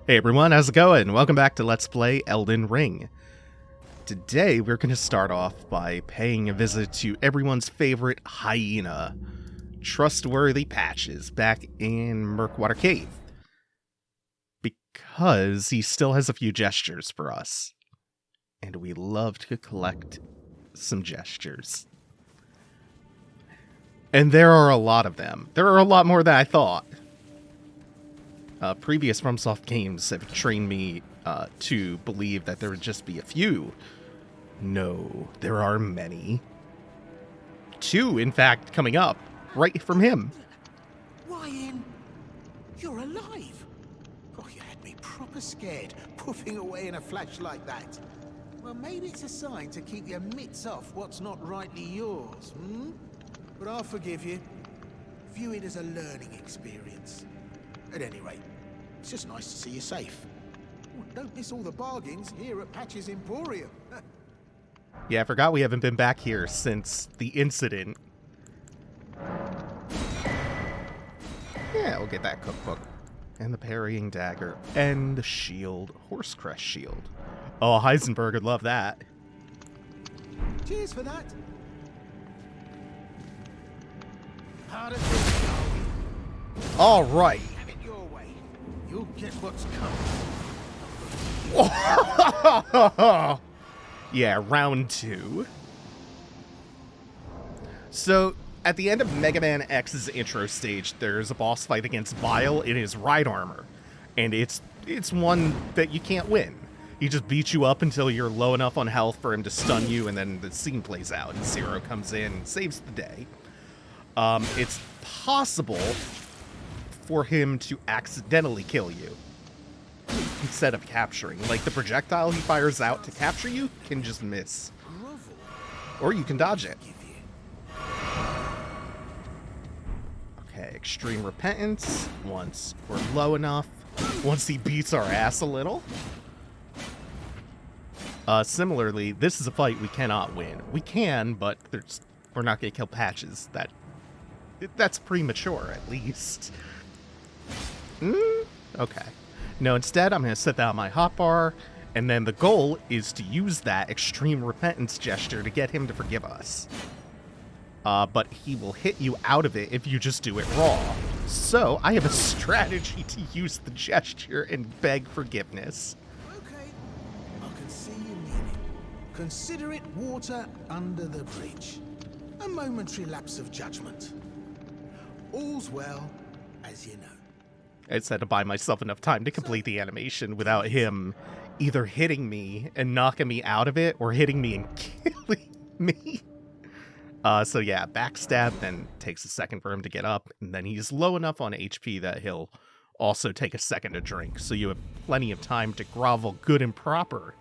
Hey everyone, how's it going? Welcome back to Let's Play Elden Ring. Today we're going to start off by paying a visit to everyone's favorite hyena, Trustworthy Patches, back in Murkwater Cave. Because he still has a few gestures for us. And we love to collect some gestures. And there are a lot of them. There are a lot more than I thought. Previous FromSoft games have trained me to believe that there would just be a few. No, there are many. 2, in fact, coming up, right from him. Why, you're alive. Oh, you had me proper scared, puffing away in a flash like that. Well, maybe it's a sign to keep your mitts off what's not rightly yours, hmm? But I'll forgive you. View it as a learning experience. At any rate, it's just nice to see you safe. Oh, don't miss all the bargains here at Patches Emporium. Yeah, I forgot we haven't been back here since the incident. Yeah, we'll get that cookbook. And the parrying dagger. And the shield. Horsecrest shield. Oh, Heisenberg would love that. Cheers for that. All right. Have it your way. You'll get what's coming. Yeah, round 2. So, at the end of Mega Man X's intro stage, there's a boss fight against Vile in his ride armor. And it's one that you can't win. He just beats you up until you're low enough on health for him to stun you, and then the scene plays out, and Zero comes in and saves the day. It's possible for him to accidentally kill you instead of capturing. Like, the projectile he fires out to capture you can just miss. Or you can dodge it. Okay, Extreme Repentance. Once we're low enough. Once he beats our ass a little. Similarly, this is a fight we cannot win. We can, but we're not going to kill Patches. That's premature, at least. Okay. No, instead, I'm going to set that on my hotbar, and then the goal is to use that Extreme Repentance gesture to get him to forgive us. But he will hit you out of it if you just do it raw. So, I have a strategy to use the gesture and beg forgiveness. Okay, I can see you mean it. Consider it water under the bridge. A momentary lapse of judgment. All's well, as you know. I just had to buy myself enough time to complete the animation without him either hitting me and knocking me out of it or hitting me and killing me. So yeah, backstab, then takes a second for him to get up, and then he's low enough on HP that he'll also take a second to drink, so you have plenty of time to grovel good and proper.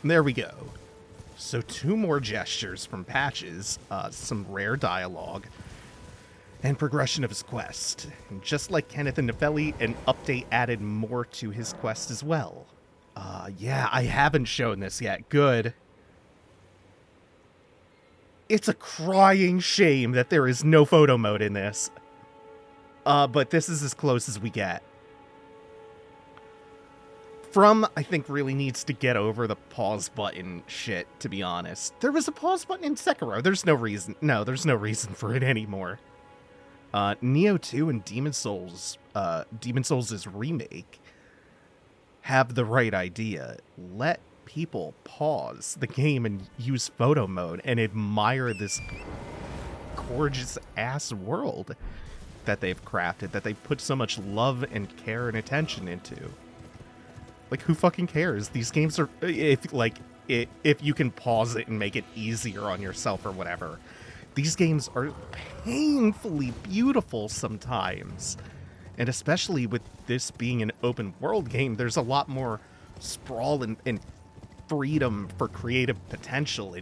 And there we go. So 2 more gestures from Patches, some rare dialogue, and progression of his quest. And just like Kenneth and Nefelli, an update added more to his quest as well. Yeah, I haven't shown this yet. Good. It's a crying shame that there is no photo mode in this. But this is as close as we get. I think, really needs to get over the pause button shit, to be honest. There was a pause button in Sekiro. There's no reason. No, there's no reason for it anymore. Neo 2 and Demon Souls' remake have the right idea. Let people pause the game and use photo mode and admire this gorgeous-ass world that they've crafted, that they put so much love and care and attention into. Like, who fucking cares? These games are, if you can pause it and make it easier on yourself or whatever. These games are painfully beautiful sometimes. And especially with this being an open world game, there's a lot more sprawl and freedom for creative potential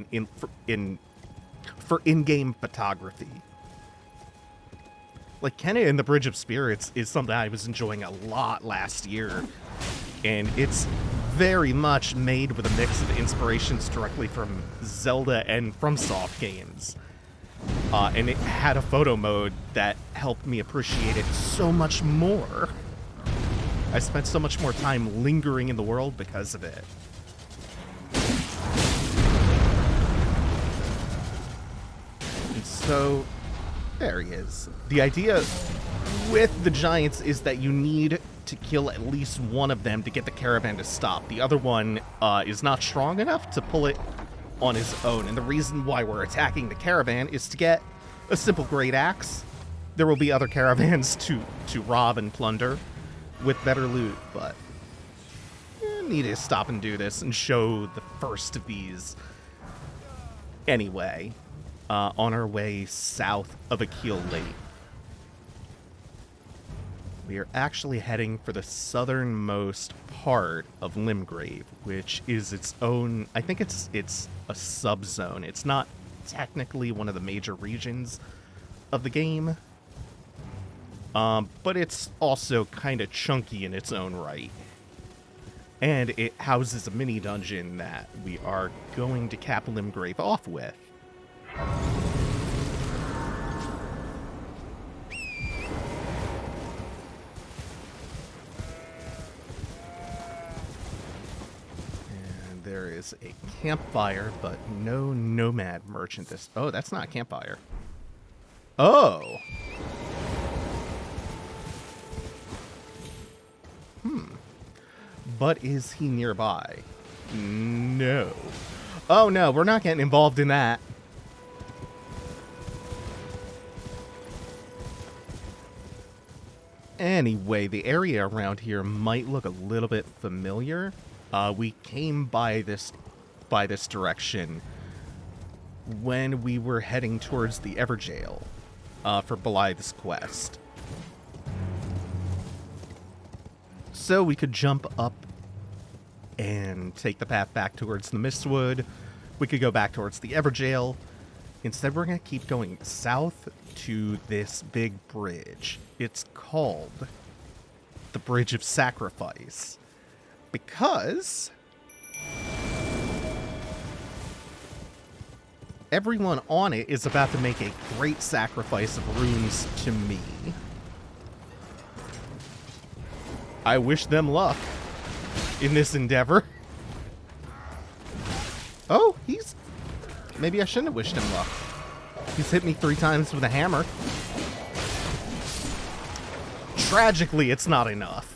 for in-game photography. Like, Kenna and the Bridge of Spirits is something I was enjoying a lot last year. And it's very much made with a mix of inspirations directly from Zelda and FromSoft games. And it had a photo mode that helped me appreciate it so much more. I spent so much more time lingering in the world because of it. And so, there he is. The idea with the giants is that you need to kill at least one of them to get the caravan to stop. The other one is not strong enough to pull it on his own. And the reason why we're attacking the caravan is to get a simple great axe. There will be other caravans to rob and plunder with better loot, but need to stop and do this and show the first of these anyway, on our way south of Akil Lake. We are actually heading for the southernmost part of Limgrave, which is its own, I think it's a subzone. It's not technically one of the major regions of the game, but it's also kind of chunky in its own right. And it houses a mini dungeon that we are going to cap Limgrave off with. And there is a campfire, but no nomad merchant. Oh, that's not a campfire. Oh! But is he nearby? No. Oh no, we're not getting involved in that. Anyway, the area around here might look a little bit familiar. We came by this direction when we were heading towards the Everjail for Blythe's quest. So we could jump up and take the path back towards the Mistwood. We could go back towards the Everjail. Instead, we're going to keep going south to this big bridge. It's called the Bridge of Sacrifice because everyone on it is about to make a great sacrifice of runes to me. I wish them luck in this endeavor. Oh, maybe I shouldn't have wished him luck. He's hit me 3 times with a hammer. Tragically, it's not enough.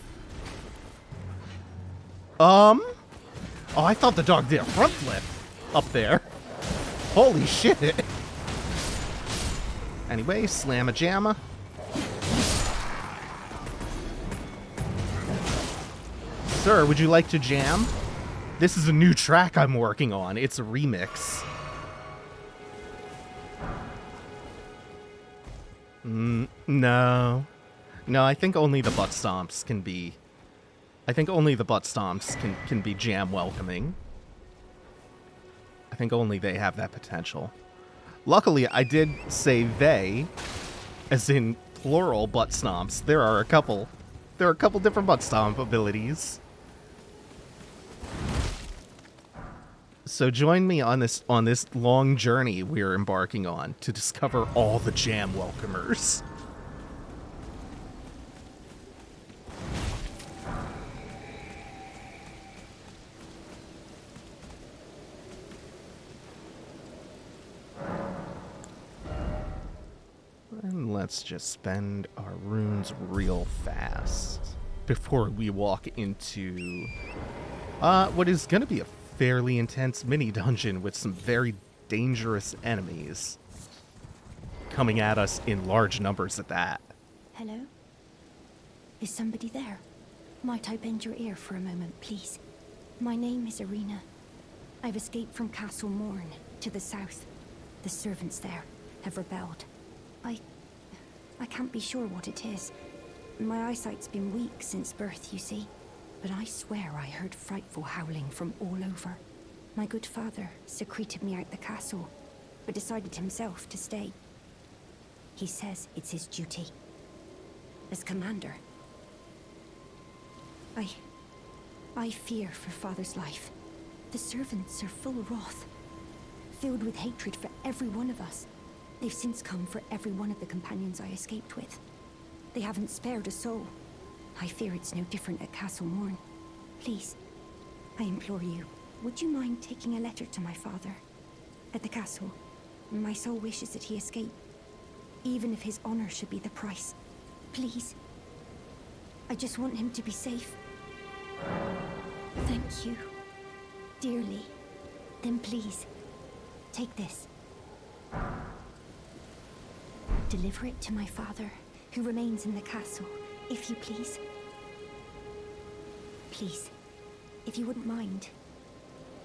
Oh, I thought the dog did a front flip up there. Holy shit. Anyway, slam a jamma. Sir, would you like to jam? This is a new track I'm working on. It's a remix. No. No, I think only the butt stomps can be... I think only the butt stomps can be jam welcoming. I think only they have that potential. Luckily, I did say they, as in plural butt stomps. There are a couple different butt stomp abilities. So join me on this long journey we're embarking on to discover all the jam welcomers. And let's just spend our runes real fast before we walk into what is going to be a fairly intense mini-dungeon with some very dangerous enemies coming at us in large numbers at that. Hello? Is somebody there? Might I bend your ear for a moment, please? My name is Irina. I've escaped from Castle Morne to the south. The servants there have rebelled. I can't be sure what it is. My eyesight's been weak since birth, you see. But I swear I heard frightful howling from all over. My good father secreted me out the castle, but decided himself to stay. He says it's his duty. As commander. I fear for father's life. The servants are full of wrath, filled with hatred for every one of us. They've since come for every one of the companions I escaped with. They haven't spared a soul. I fear it's no different at Castle Morne. Please, I implore you, would you mind taking a letter to my father? At the castle, my sole wish is that he escape, even if his honor should be the price. Please. I just want him to be safe. Thank you. Dearly. Then please, take this. Deliver it to my father, who remains in the castle, if you please. Please, if you wouldn't mind,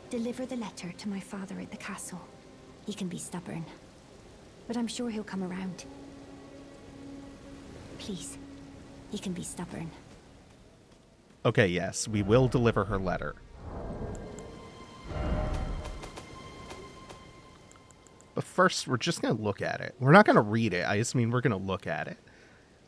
deliver the letter to my father at the castle. He can be stubborn, but I'm sure he'll come around. Please, he can be stubborn. Okay, yes, we will deliver her letter. But first, we're just going to look at it. We're not going to read it. I just mean we're going to look at it.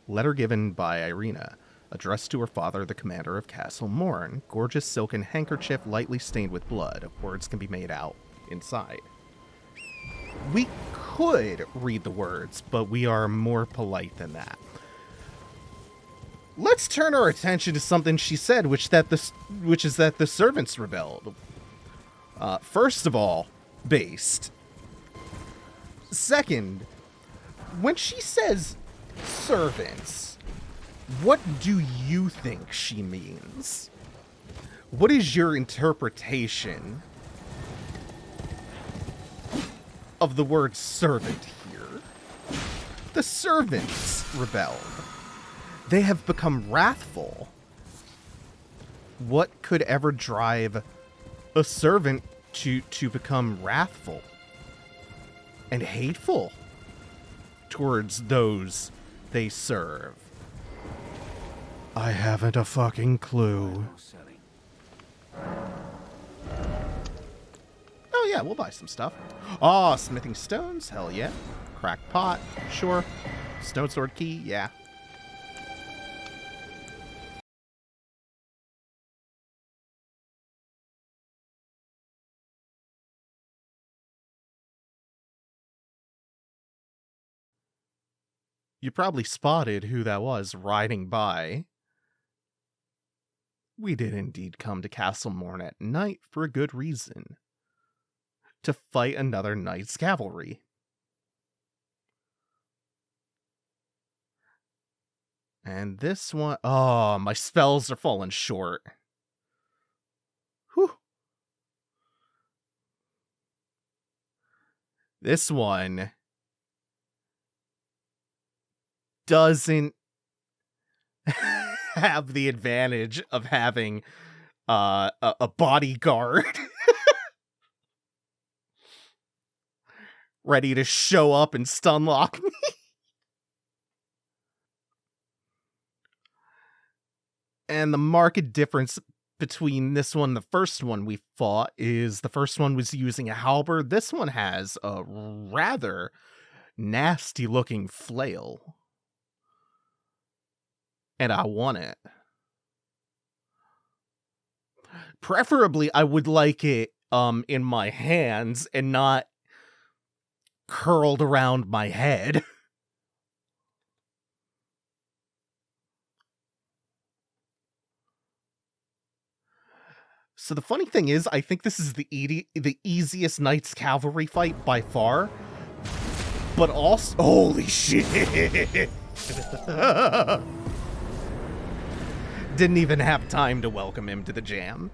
Letter given by Irina, addressed to her father, the commander of Castle Morne. Gorgeous silken handkerchief, lightly stained with blood. Words can be made out inside. We could read the words, but we are more polite than that. Let's turn our attention to something she said, which is that the servants rebelled. First of all, based. Second, when she says servants, what do you think she means? What is your interpretation of the word servant here? The servants rebelled. They have become wrathful. What could ever drive a servant to become wrathful and hateful towards those they serve? I haven't a fucking clue. Oh yeah, we'll buy some stuff. Oh, smithing stones? Hell yeah. Cracked pot? Sure. Stone sword key? Yeah. You probably spotted who that was riding by. We did indeed come to Castle Morne at night for a good reason. To fight another knight's cavalry. And this one... Oh, my spells are falling short. Whew. This one doesn't have the advantage of having a bodyguard ready to show up and stun lock me. And the marked difference between this one and the first one we fought is the first one was using a halberd. This one has a rather nasty looking flail. And I want it. Preferably, I would like it in my hands and not curled around my head. So the funny thing is, I think this is the easiest Knight's Cavalry fight by far. But also... Holy shit! Didn't even have time to welcome him to the jam.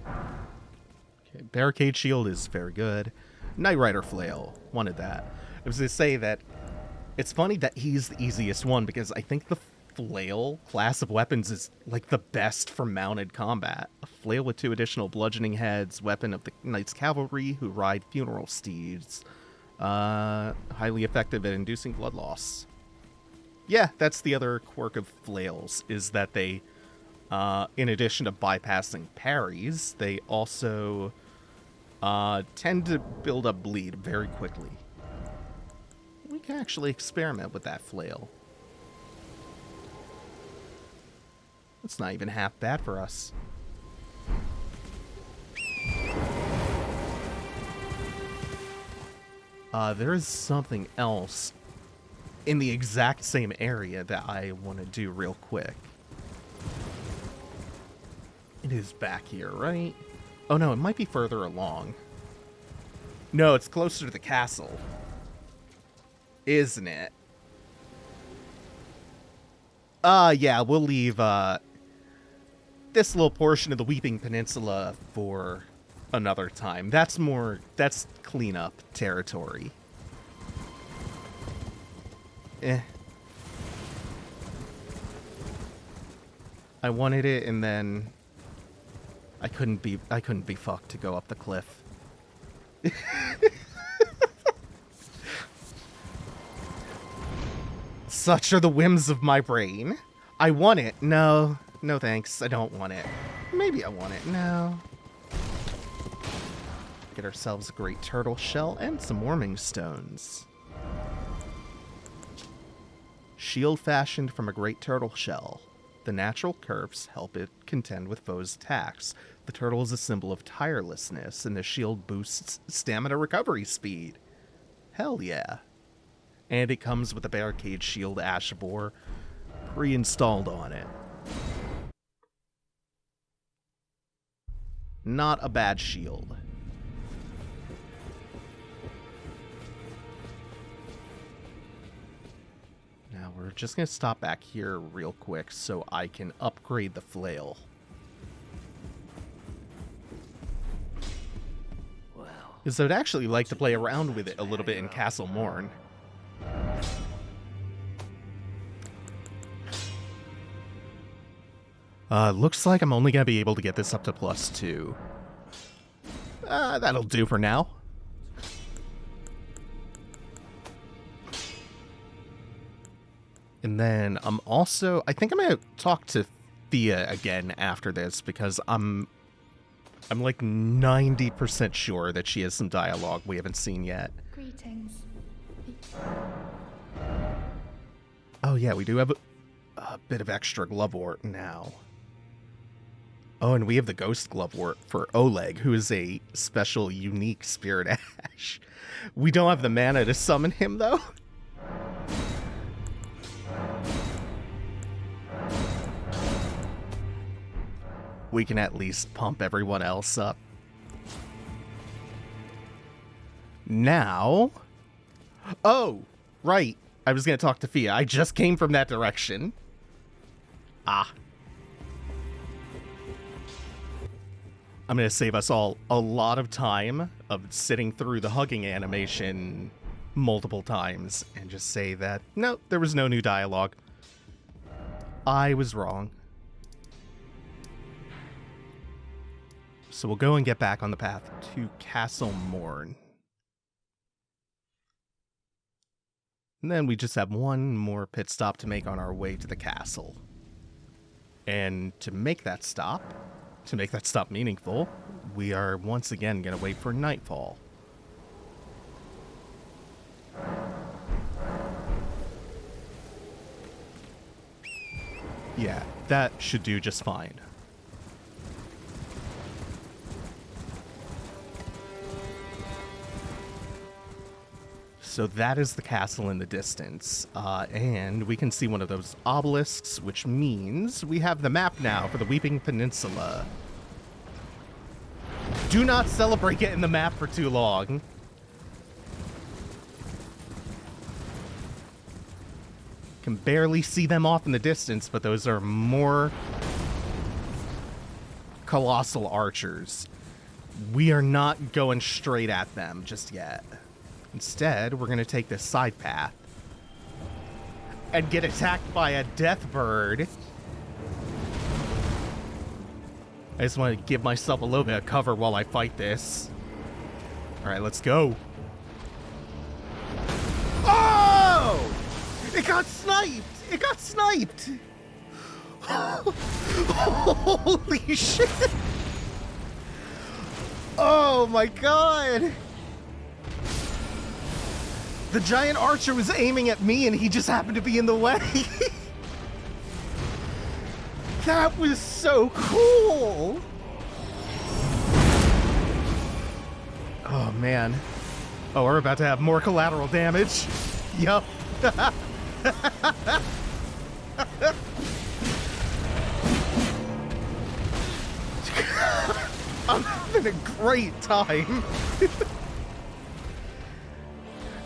Okay, Barricade Shield is very good. Knight Rider Flail. Wanted that. I was going to say that it's funny that he's the easiest one because I think the Flail class of weapons is like the best for mounted combat. A flail with 2 additional bludgeoning heads, weapon of the Knight's Cavalry who ride funeral steeds. Highly effective at inducing blood loss. Yeah, that's the other quirk of flails, is that they, in addition to bypassing parries, they also tend to build up bleed very quickly. We can actually experiment with that flail. It's not even half bad for us. There is something else in the exact same area that I want to do real quick. It is back here, right? Oh no, it might be further along. No, it's closer to the castle. Isn't it? Yeah, we'll leave, this little portion of the Weeping Peninsula for another time. That's cleanup territory. I wanted it, and then I couldn't be fucked to go up the cliff. Such are the whims of my brain. I want it. No. No thanks. I don't want it. Maybe I want it. No. Get ourselves a great turtle shell and some warming stones. Shield fashioned from a great turtle shell. The natural curves help it contend with foes' attacks. The turtle is a symbol of tirelessness, and the shield boosts stamina recovery speed. Hell yeah. And it comes with a barricade shield Ashbor pre-installed on it. Not a bad shield. Now we're just going to stop back here real quick so I can upgrade the flail. Because I'd actually like to play around with it a little bit in Castle Morne. Looks like I'm only going to be able to get this up to +2. That'll do for now. And then I think I'm going to talk to Thea again after this, because I'm like 90% sure that she has some dialogue we haven't seen yet. Greetings. Oh yeah, we do have a bit of extra glovewort now. Oh, and we have the ghost glovewort for Oleg, who is a special, unique spirit ash. We don't have the mana to summon him, though. We can at least pump everyone else up. Now... Oh, right. I was going to talk to Fia. I just came from that direction. Ah. I'm going to save us all a lot of time of sitting through the hugging animation multiple times and just say that, no, there was no new dialogue. I was wrong. So we'll go and get back on the path to Castle Morne. And then we just have one more pit stop to make on our way to the castle. And to make that stop meaningful, we are once again going to wait for nightfall. Yeah, that should do just fine. So that is the castle in the distance, and we can see one of those obelisks, which means we have the map now for the Weeping Peninsula. Do not celebrate getting the map for too long. Can barely see them off in the distance, but those are more colossal archers. We are not going straight at them just yet. Instead, we're going to take this side path and get attacked by a Deathbird. I just want to give myself a little bit of cover while I fight this. All right, let's go. Oh! It got sniped! It got sniped! Holy shit! Oh my god! The giant archer was aiming at me and he just happened to be in the way. That was so cool. Oh man. Oh, we're about to have more collateral damage. Yup. I'm having a great time.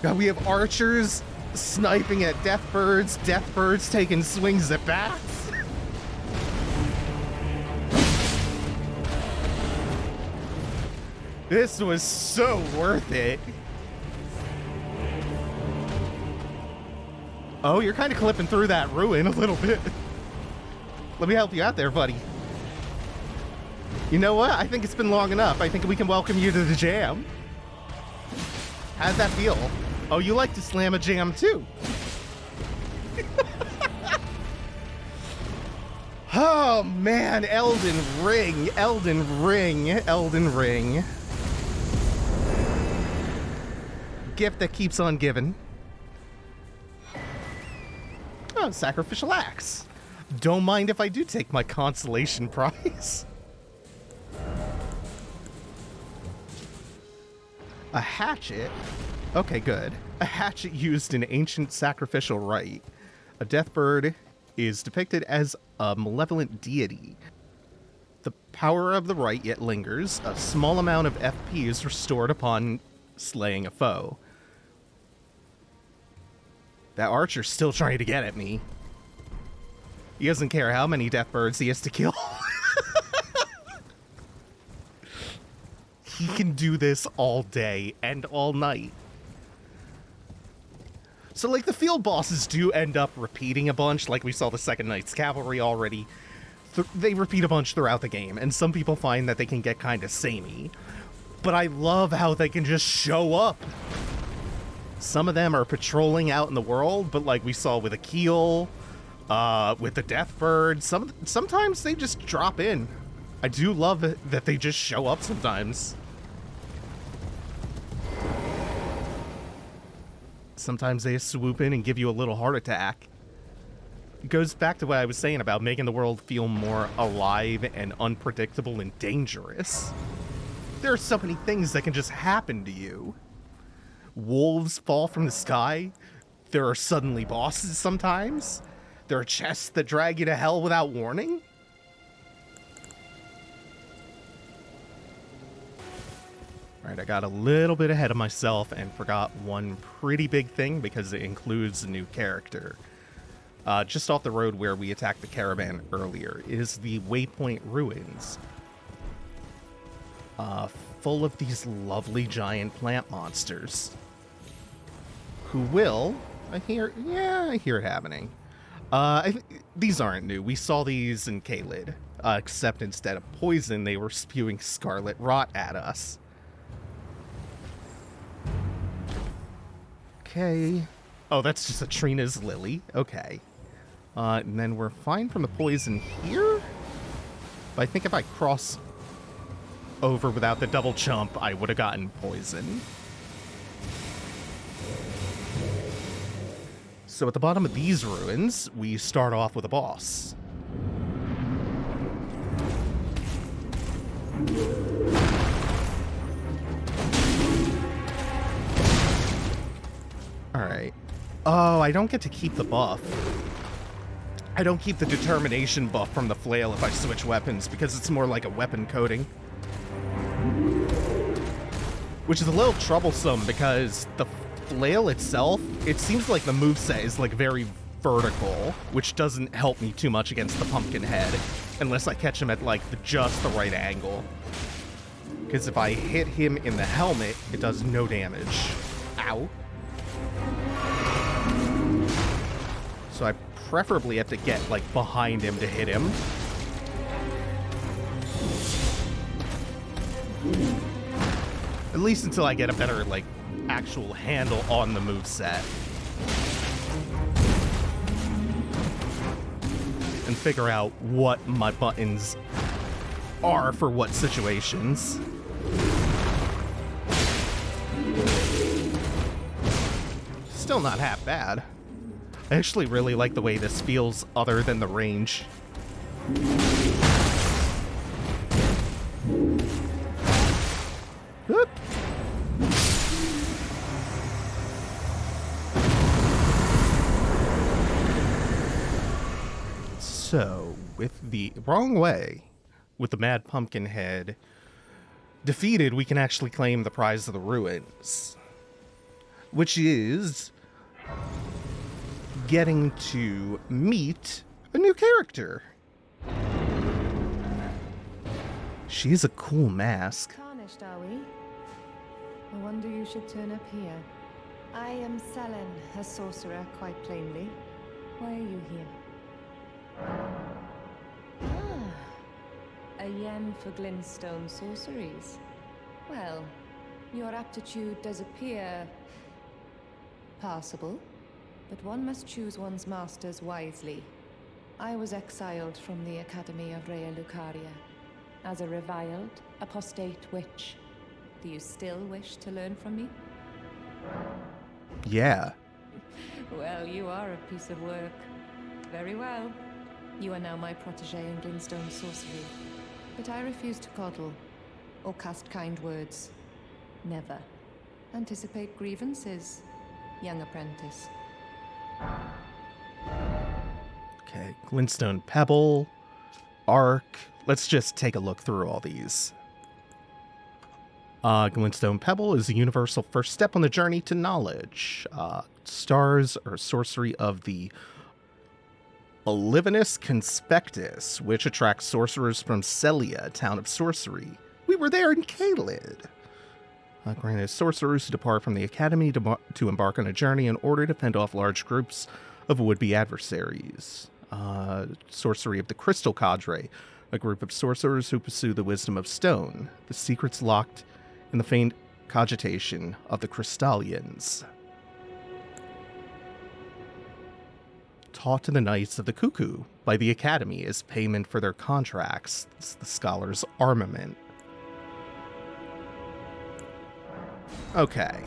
God, we have archers sniping at Deathbirds, Deathbirds taking swings at bats. This was so worth it. Oh, you're kind of clipping through that ruin a little bit. Let me help you out there, buddy. You know what? I think it's been long enough. I think we can welcome you to the jam. How'd that feel? Oh, you like to slam a jam too. Oh man, Elden Ring, Elden Ring, Elden Ring. Gift that keeps on giving. Oh, sacrificial axe. Don't mind if I do take my consolation prize. A hatchet? Okay, good. A hatchet used in ancient sacrificial rite. A Deathbird is depicted as a malevolent deity. The power of the rite yet lingers. A small amount of FP is restored upon slaying a foe. That archer's still trying to get at me. He doesn't care how many Deathbirds he has to kill. He can do this all day and all night. So, like, the field bosses do end up repeating a bunch, like we saw the Second Knight's Cavalry already. They repeat a bunch throughout the game, and some people find that they can get kind of samey. But I love how they can just show up. Some of them are patrolling out in the world, but like we saw with Akil, with the Deathbird, sometimes they just drop in. I do love it that they just show up sometimes. Sometimes they swoop in and give you a little heart attack. It goes back to what I was saying about making the world feel more alive and unpredictable and dangerous. There are so many things that can just happen to you. Wolves fall from the sky. There are suddenly bosses sometimes. There are chests that drag you to hell without warning. Alright, I got a little bit ahead of myself and forgot one pretty big thing because it includes a new character. Just off the road where we attacked the caravan earlier is the Waypoint Ruins. Full of these lovely giant plant monsters. Who will, I hear it happening. These aren't new. We saw these in Caelid. Except instead of poison, they were spewing scarlet rot at us. Okay. Oh, that's just a Trina's Lily. Okay. And then we're fine from the poison here? But I think if I cross over without the double jump, I would have gotten poison. So at the bottom of these ruins, we start off with a boss. Alright. Oh, I don't get to keep the buff. I don't keep the determination buff from the flail if I switch weapons because it's more like a weapon coating. Which is a little troublesome because the flail itself, it seems like the moveset is like very vertical, which doesn't help me too much against the pumpkin head unless I catch him at like just the right angle. Because if I hit him in the helmet, it does no damage. Ow. So I preferably have to get like behind him to hit him. At least until I get a better like actual handle on the moveset. And figure out what my buttons are for what situations. Still not half bad. I actually really like the way this feels other than the range. Whoop. So, with the wrong way, with the Mad Pumpkin Head, defeated, we can actually claim the prize of the ruins, which is getting to meet a new character. She's a cool mask. Tarnished, are we? I wonder you should turn up here. I am Selen, a sorcerer, quite plainly. Why are you here? Ah, a yen for glintstone sorceries. Well, your aptitude does appear passable, but one must choose one's masters wisely. I was exiled from the Academy of Rea Lucaria as a reviled, apostate witch. Do you still wish to learn from me? Yeah. Well, you are a piece of work. Very well. You are now my protege in glintstone sorcery. But I refuse to coddle or cast kind words. Never. Anticipate grievances, young apprentice. Okay, glintstone pebble, arc. Let's just take a look through all these. Glintstone pebble is a universal first step on the journey to knowledge. Stars are sorcery of the Olivinus Conspectus, which attracts sorcerers from Celia, a town of sorcery. We were there in Caelid. Granted sorcerers who depart from the academy to embark on a journey in order to fend off large groups of would-be adversaries. Sorcery of the Crystal Cadre, a group of sorcerers who pursue the wisdom of stone, the secrets locked in the faint cogitation of the Crystallians. Taught to the Knights of the Cuckoo by the Academy as payment for their contracts, it's the Scholar's Armament. Okay.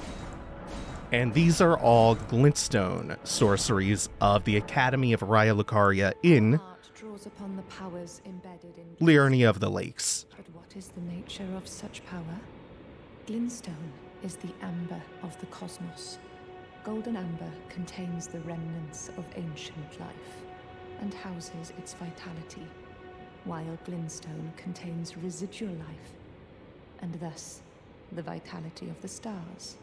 And these are all glintstone sorceries of the Academy of Rea Lucaria in Art draws upon the powers embedded in Liurnia of the Lakes. But what is the nature of such power? Glintstone is the amber of the cosmos. Golden amber contains the remnants of ancient life and houses its vitality, while glintstone contains residual life, and thus the vitality of the stars.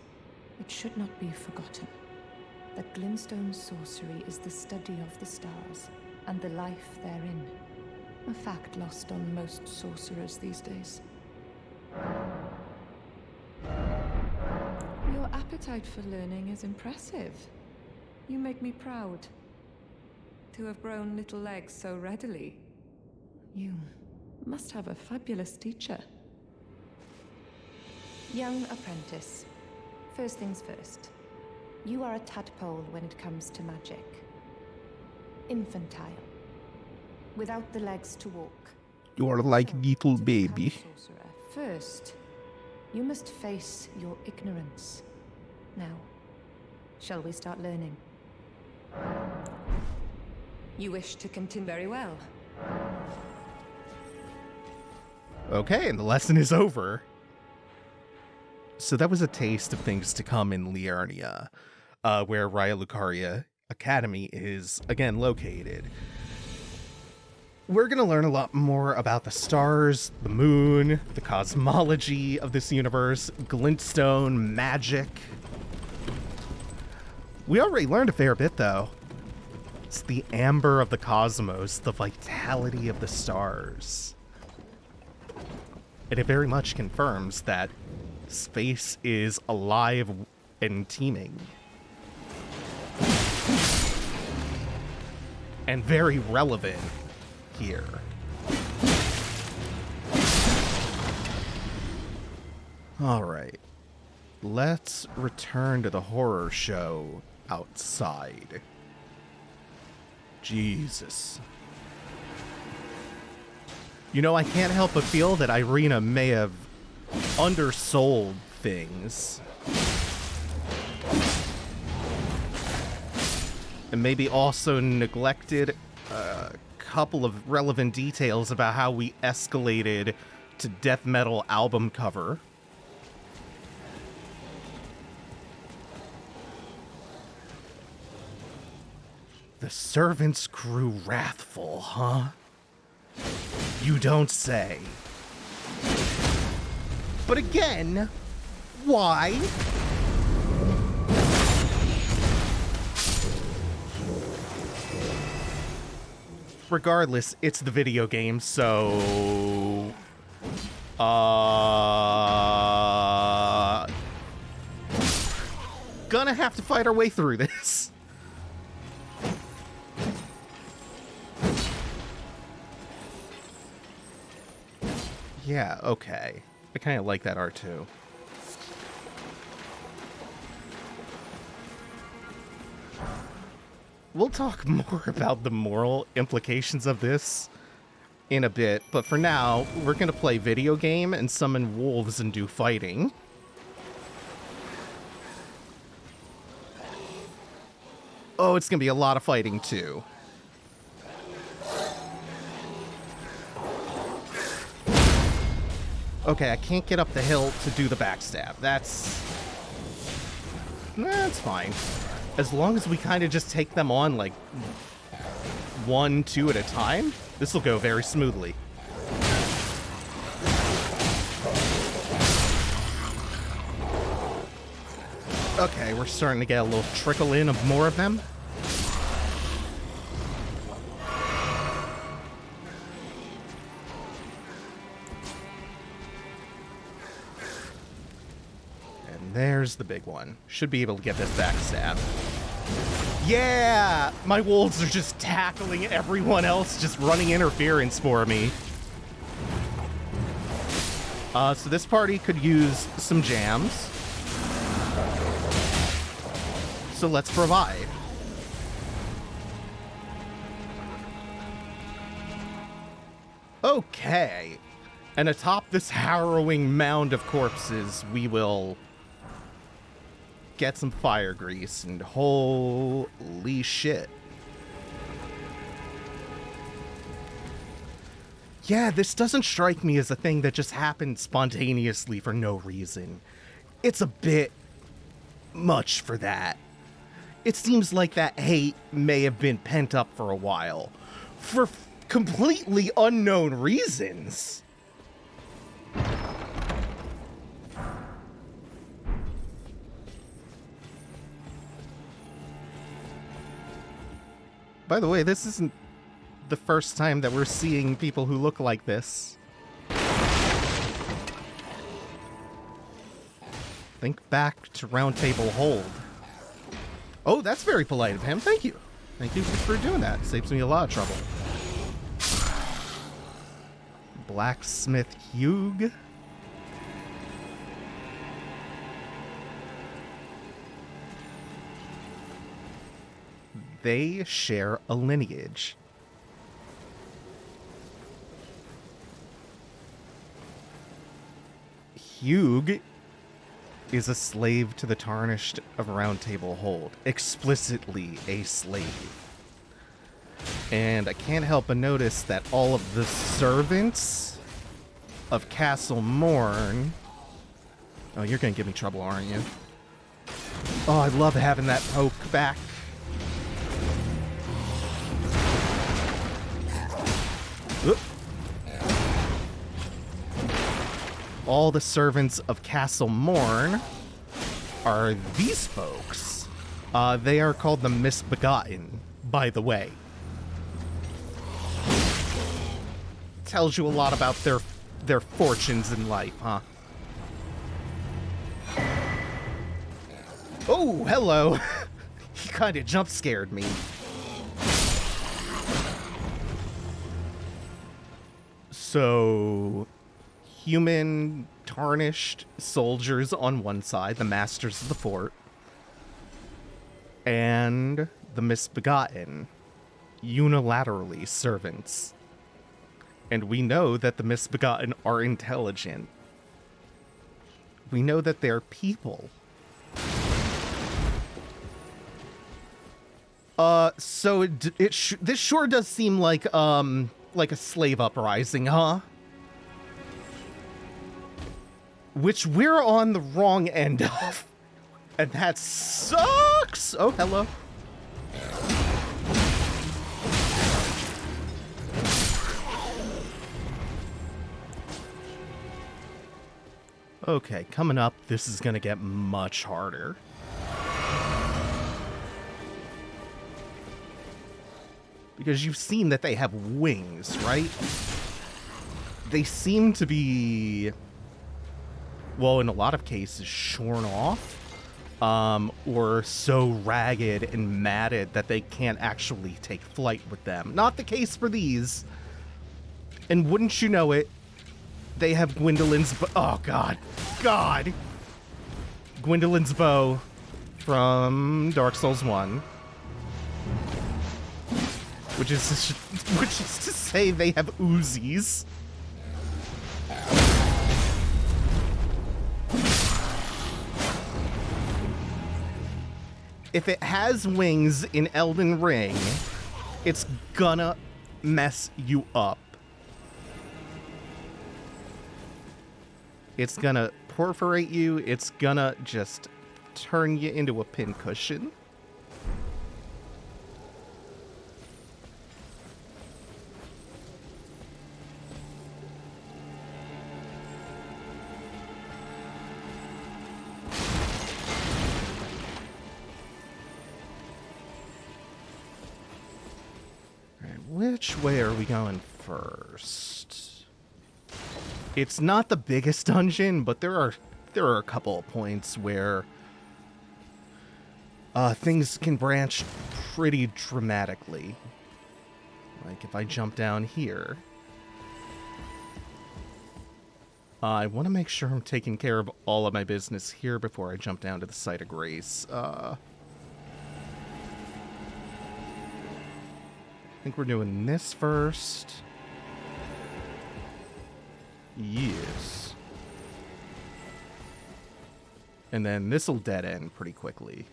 It should not be forgotten that glintstone sorcery is the study of the stars and the life therein, a fact lost on most sorcerers these days. Your appetite for learning is impressive. You make me proud to have grown little legs so readily. You must have a fabulous teacher. Young apprentice, first things first. You are a tadpole when it comes to magic. Infantile. Without the legs to walk. You are like So, little to baby. become sorcerer, first, you must face your ignorance. Now, shall we start learning? You wish to continue very well. Okay, and the lesson is over. So that was a taste of things to come in Liurnia, where Rea Lucaria Academy is, again, located. We're going to learn a lot more about the stars, the moon, the cosmology of this universe, glintstone, magic. We already learned a fair bit, though. It's the amber of the cosmos, the vitality of the stars. And it very much confirms that space is alive and teeming. And very relevant here. Alright. Let's return to the horror show outside. Jesus. You know, I can't help but feel that Irina may have undersold things. And maybe also neglected a couple of relevant details about how we escalated to death metal album cover. The servants grew wrathful, huh? You don't say. But again, why? Regardless, it's the video game, so... Gonna have to fight our way through this. Yeah, okay. I kind of like that art too. We'll talk more about the moral implications of this in a bit, but for now, we're gonna play video game and summon wolves and do fighting. Oh, it's gonna be a lot of fighting too. Okay, I can't get up the hill to do the backstab. That's fine. As long as we kind of just take them on, like, 1, 2 at a time, this will go very smoothly. Okay, we're starting to get a little trickle in of more of them. There's the big one. Should be able to get this backstab. Yeah! My wolves are just tackling everyone else, just running interference for me. So this party could use some jams. So let's provide. Okay. And atop this harrowing mound of corpses, we will... get some fire grease, and holy shit. Yeah, this doesn't strike me as a thing that just happened spontaneously for no reason. It's a bit much for that. It seems like that hate may have been pent up for a while, for completely unknown reasons. By the way, this isn't the first time that we're seeing people who look like this. Think back to Round Table Hold. Oh, that's very polite of him. Thank you. Thank you for doing that. Saves me a lot of trouble. Blacksmith Hugh. They share a lineage. Hugh is a slave to the Tarnished of Round Table Hold. Explicitly a slave. And I can't help but notice that all of the servants of Castle Morne... Oh, you're gonna give me trouble, aren't you? Oh, I love having that poke back. Oop. All the servants of Castle Morne are these folks. They are called the Misbegotten, by the way. Tells you a lot about their fortunes in life, huh? Oh, hello. He kind of jump scared me. So, human tarnished soldiers on one side, the masters of the fort, and the Misbegotten, unilaterally servants. And we know that the Misbegotten are intelligent. We know that they're people. So this sure does seem like a slave uprising, huh? Which we're on the wrong end of. And that sucks! Oh, hello. Okay, coming up, this is gonna get much harder. Because you've seen that they have wings, right? They seem to be, well, in a lot of cases, shorn off. Or so ragged and matted that they can't actually take flight with them. Not the case for these. And wouldn't you know it, they have Gwendolyn's oh god. God! Gwendolyn's bow from Dark Souls 1. Which is to say they have Uzis. If it has wings in Elden Ring, it's gonna mess you up. It's gonna perforate you, it's gonna just turn you into a pincushion. Which way are we going first? It's not the biggest dungeon, but there are a couple of points where things can branch pretty dramatically. Like if I jump down here, I want to make sure I'm taking care of all of my business here before I jump down to the site of grace. I think we're doing this first. Yes. And then this'll dead end pretty quickly.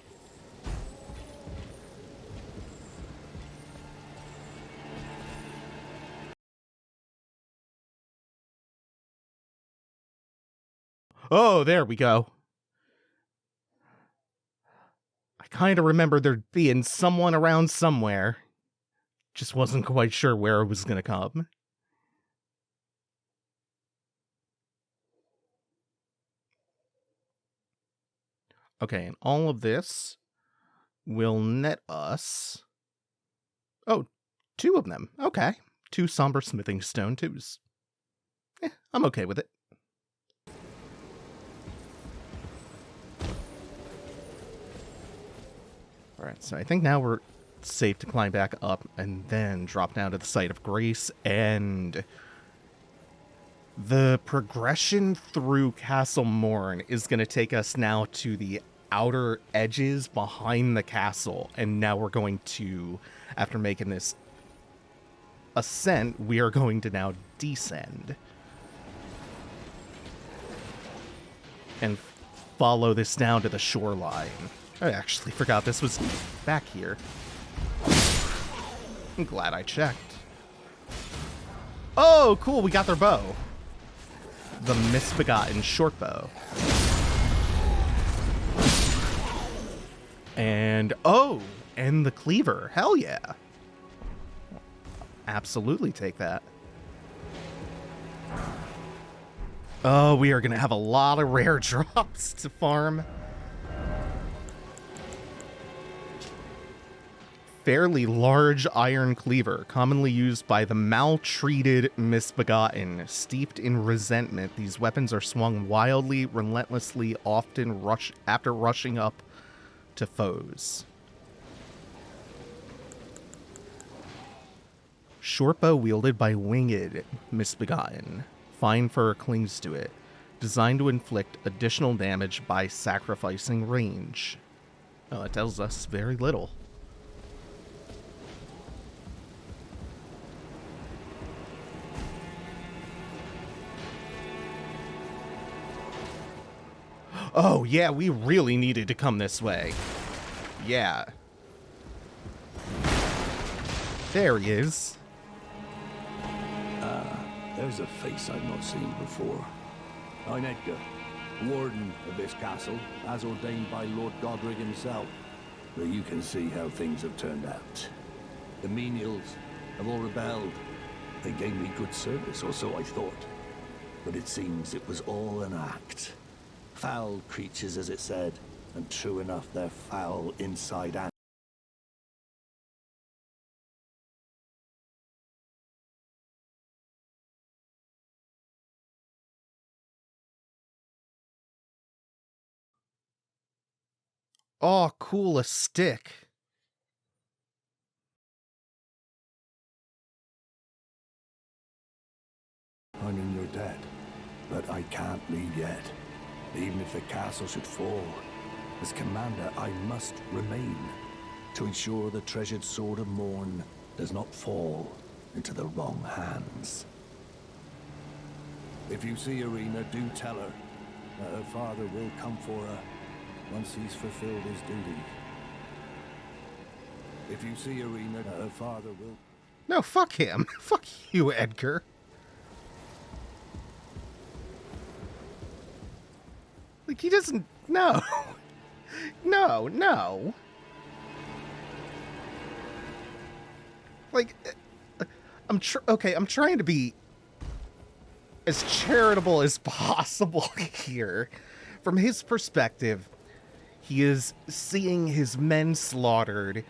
Oh, there we go. I kind of remember there being someone around somewhere. Just wasn't quite sure where it was going to come. Okay, and all of this will net us... Oh, 2 of them. Okay. 2 somber smithing stone 2s. I'm okay with it. Alright, so I think now we're safe to climb back up and then drop down to the site of grace, and the progression through Castle Morne is going to take us now to the outer edges behind the castle, and now we're going to, after making this ascent, we are going to now descend and follow this down to the shoreline. I actually forgot this was back here. I'm glad I checked. Oh, cool, we got their bow. The Misbegotten short bow. And, oh, and the cleaver. Hell yeah. Absolutely take that. Oh, we are going to have a lot of rare drops to farm. Fairly large iron cleaver, commonly used by the maltreated Misbegotten. Steeped in resentment, these weapons are swung wildly, relentlessly, often after rushing up to foes. Short bow wielded by winged Misbegotten. Fine fur clings to it. Designed to inflict additional damage by sacrificing range. Oh, it tells us very little. Oh, yeah, we really needed to come this way. Yeah. There he is. There's a face I've not seen before. I'm Edgar, warden of this castle, as ordained by Lord Godric himself. But you can see how things have turned out. The menials have all rebelled. They gave me good service, or so I thought. but it seems it was all an act. Foul creatures, as it said, and true enough, they're foul inside and... Oh, cool, a stick. I mean, you're dead, but I can't leave yet. Even if the castle should fall, as commander, I must remain to ensure the treasured sword of Morne does not fall into the wrong hands. If you see Irina, do tell her that her father will come for her once he's fulfilled his duty. If you see Irina, her father will... No, fuck him. Fuck you, Edgar. Like, he doesn't... No. No, no. Like, I'm trying to be as charitable as possible here. From his perspective, he is seeing his men slaughtered,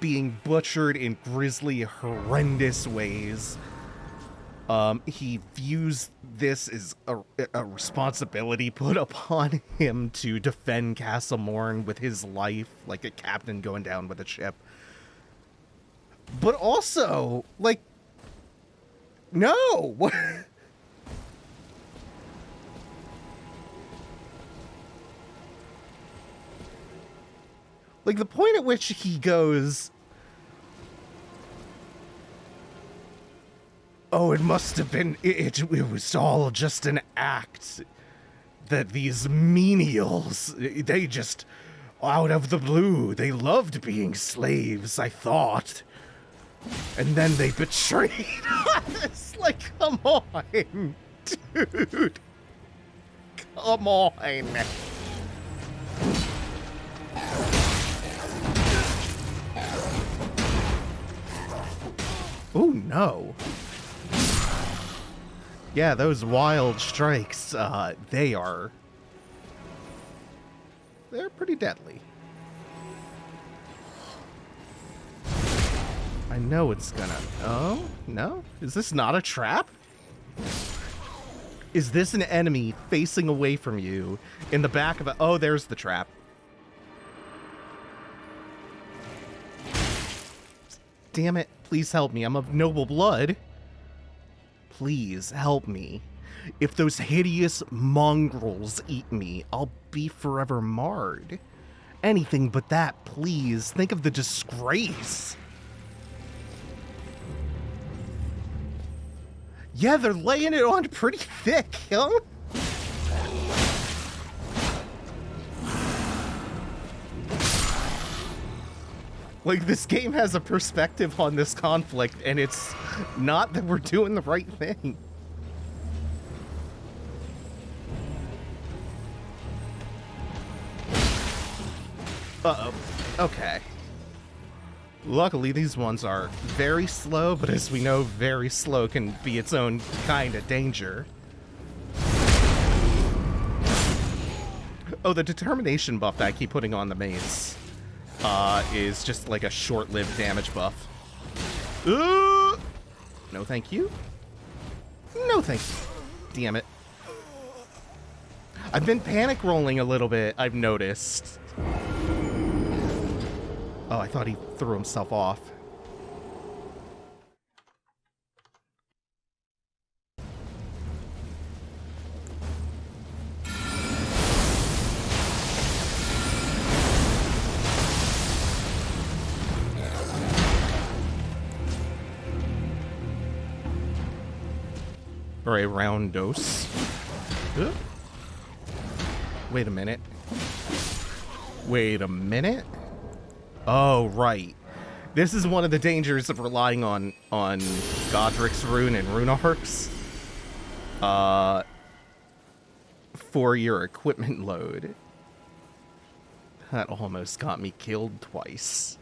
being butchered in grisly, horrendous ways. He views this as a responsibility put upon him to defend Castle Morne with his life, like a captain going down with a ship. But also, like, no! Like, the point at which he goes, oh, it must have been, it was all just an act. That these menials, they just, out of the blue, they loved being slaves, I thought. And then they betrayed us. Like, come on, dude. Come on. Oh, no. Yeah, those wild strikes, they're pretty deadly. I know it's gonna... Oh, no? Is this not a trap? Is this an enemy facing away from you in the back of a... Oh, there's the trap. Damn it. Please help me. I'm of noble blood. Please help me. If those hideous mongrels eat me, I'll be forever marred. Anything but that, please. Think of the disgrace. Yeah, they're laying it on pretty thick, huh? Like, this game has a perspective on this conflict, and it's not that we're doing the right thing. Uh-oh. Okay. Luckily, these ones are very slow, but as we know, very slow can be its own kind of danger. Oh, the determination buff that I keep putting on the mace is just like a short-lived damage buff. No thank you. No thank you. Damn it. I've been panic rolling a little bit, I've noticed. Oh, I thought he threw himself off. Or a round dose. Wait a minute. Wait a minute. Oh, right. This is one of the dangers of relying on Godric's rune and rune arcs for your equipment load. That almost got me killed twice.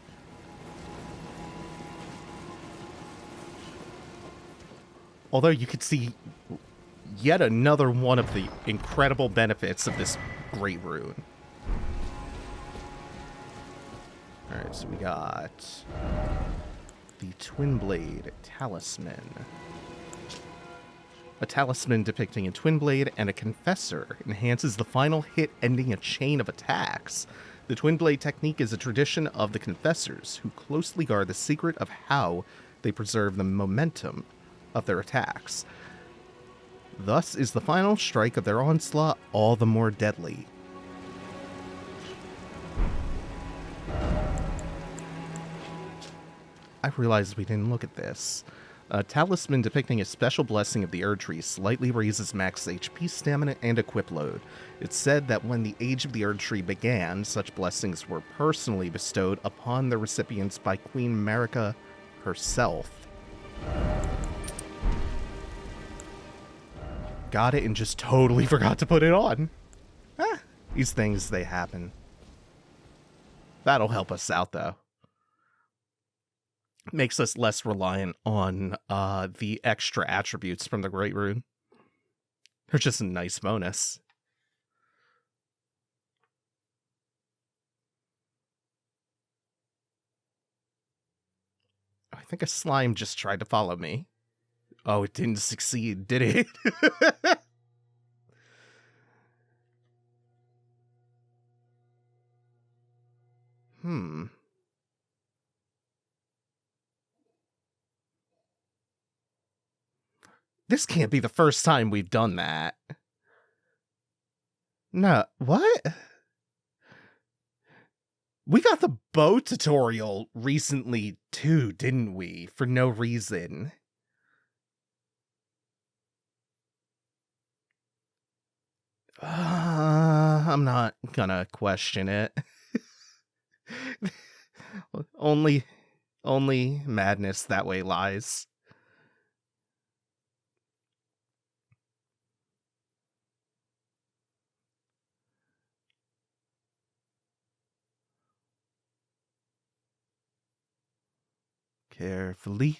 Although you could see yet another one of the incredible benefits of this great rune. Alright, so we got the Twin Blade Talisman. A talisman depicting a twin blade and a confessor enhances the final hit, ending a chain of attacks. The twin blade technique is a tradition of the confessors, who closely guard the secret of how they preserve the momentum of their attacks. Thus is the final strike of their onslaught all the more deadly. I realized we didn't look at this. A talisman depicting a special blessing of the Erd Tree slightly raises max HP, stamina, and equip load. It's said that when the Age of the Erd Tree began, such blessings were personally bestowed upon the recipients by Queen Marika herself. Got it and just totally forgot to put it on. These things, they happen. That'll help us out, though. Makes us less reliant on the extra attributes from the Great Rune. They're just a nice bonus. I think a slime just tried to follow me. Oh, it didn't succeed, did it? This can't be the first time we've done that. No, what? We got the bow tutorial recently too, didn't we? For no reason. I'm not gonna question it. Only madness that way lies. Carefully.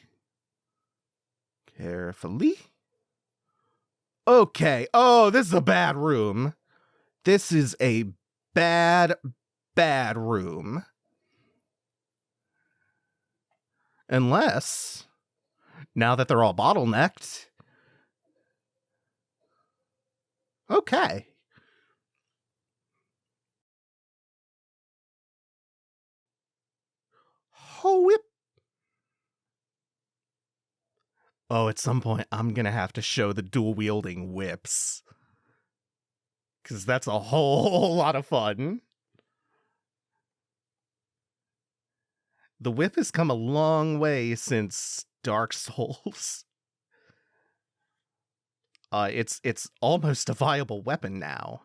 Carefully. Okay. Oh, this is a bad room. This is a bad room. Unless, now that they're all bottlenecked. Okay. Oh, whip. Oh, at some point, I'm going to have to show the dual-wielding whips. Because that's a whole lot of fun. The whip has come a long way since Dark Souls. It's almost a viable weapon now.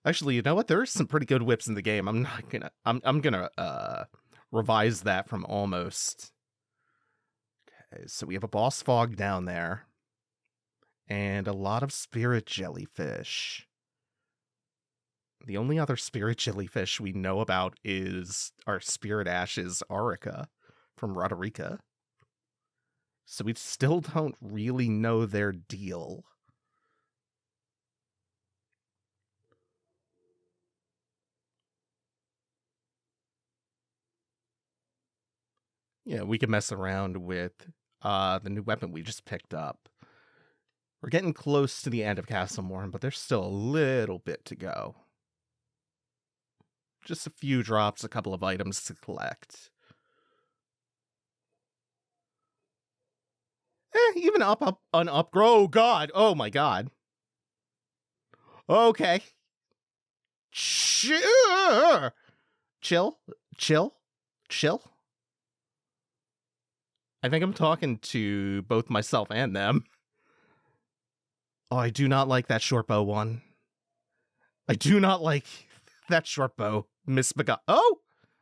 Actually, you know what? There are some pretty good whips in the game. I'm gonna revise that from almost. Okay, so we have a boss fog down there. And a lot of spirit jellyfish. The only other spirit jellyfish we know about is our Spirit Ashes Aurica from Roderica. So we still don't really know their deal. Yeah, we can mess around with the new weapon we just picked up. We're getting close to the end of Castle Morne, but there's still a little bit to go. Just a few drops, a couple of items to collect. Even up, oh god, oh my god. Okay. Chill. I think I'm talking to both myself and them. Oh, I do not like that short bow one. I do not like that short bow. Misbegotten. Oh,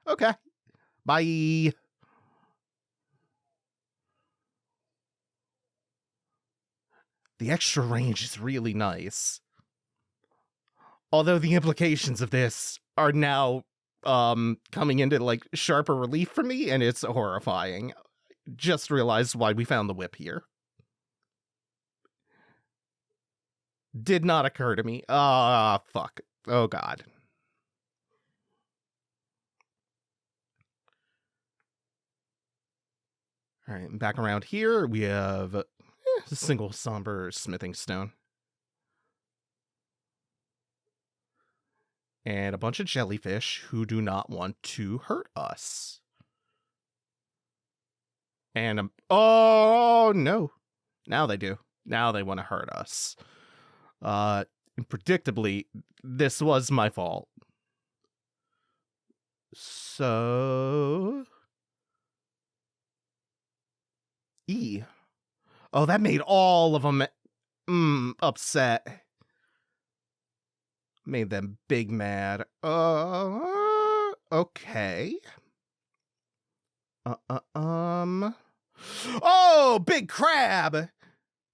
okay. Bye. The extra range is really nice. Although the implications of this are now coming into like sharper relief for me, and it's horrifying. just realized why we found the whip here. Did not occur to me. Ah, fuck. Oh, God. All right, and back around here, we have a single somber smithing stone. And a bunch of jellyfish who do not want to hurt us. And, oh, no. Now they do. Now they want to hurt us. And predictably, this was my fault. So... E. Oh, that made all of them upset. Made them big mad. Okay. Oh, Big Crab!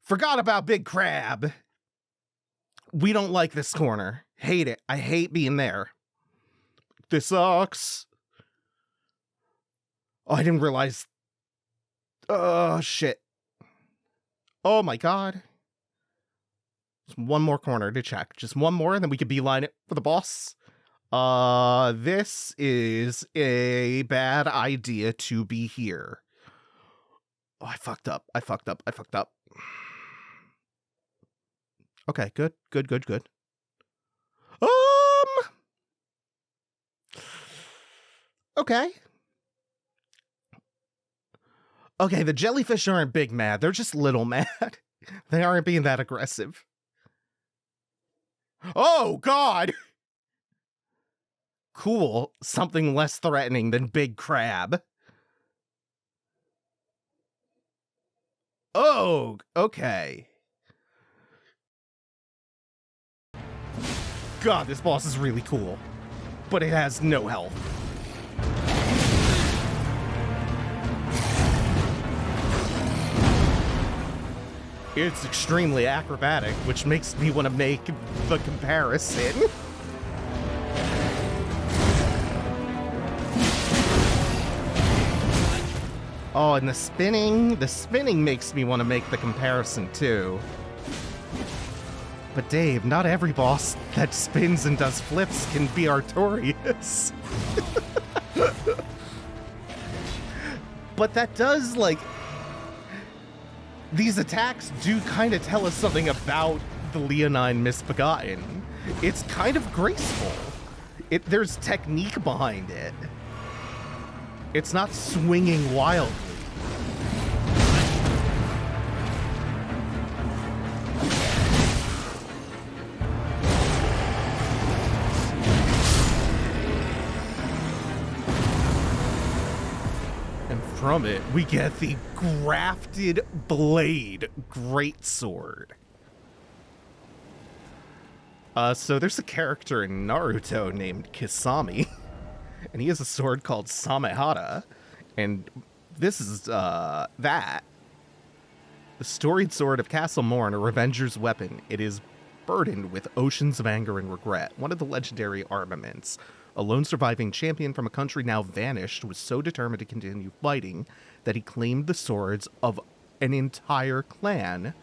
Forgot about Big Crab. We don't like this corner. Hate it. I hate being there. This sucks. Oh, I didn't realize. Oh, shit. Oh, my God. Just one more corner to check. Just one more, and then we can beeline it for the boss. This is a bad idea to be here. Oh, I fucked up. I fucked up. Okay, good. Okay. Okay, the jellyfish aren't big mad. They're just little mad. They aren't being that aggressive. Oh, God! Cool. Something less threatening than Big Crab. Oh, okay. God, this boss is really cool. But it has no health. It's extremely acrobatic, which makes me want to make the comparison. Oh, and the spinning makes me want to make the comparison too. But Dave, not every boss that spins and does flips can be Artorias. But that does, like... These attacks do kind of tell us something about the Leonine Misbegotten. It's kind of graceful. There's technique behind it. It's not swinging wildly. From it, we get the Grafted Blade Greatsword. So there's a character in Naruto named Kisame, and he has a sword called Samehada, and this is, that. The storied sword of Castle Morne, a revenger's weapon. It is burdened with oceans of anger and regret, one of the legendary armaments. A lone surviving champion from a country now vanished was so determined to continue fighting that he claimed the swords of an entire clan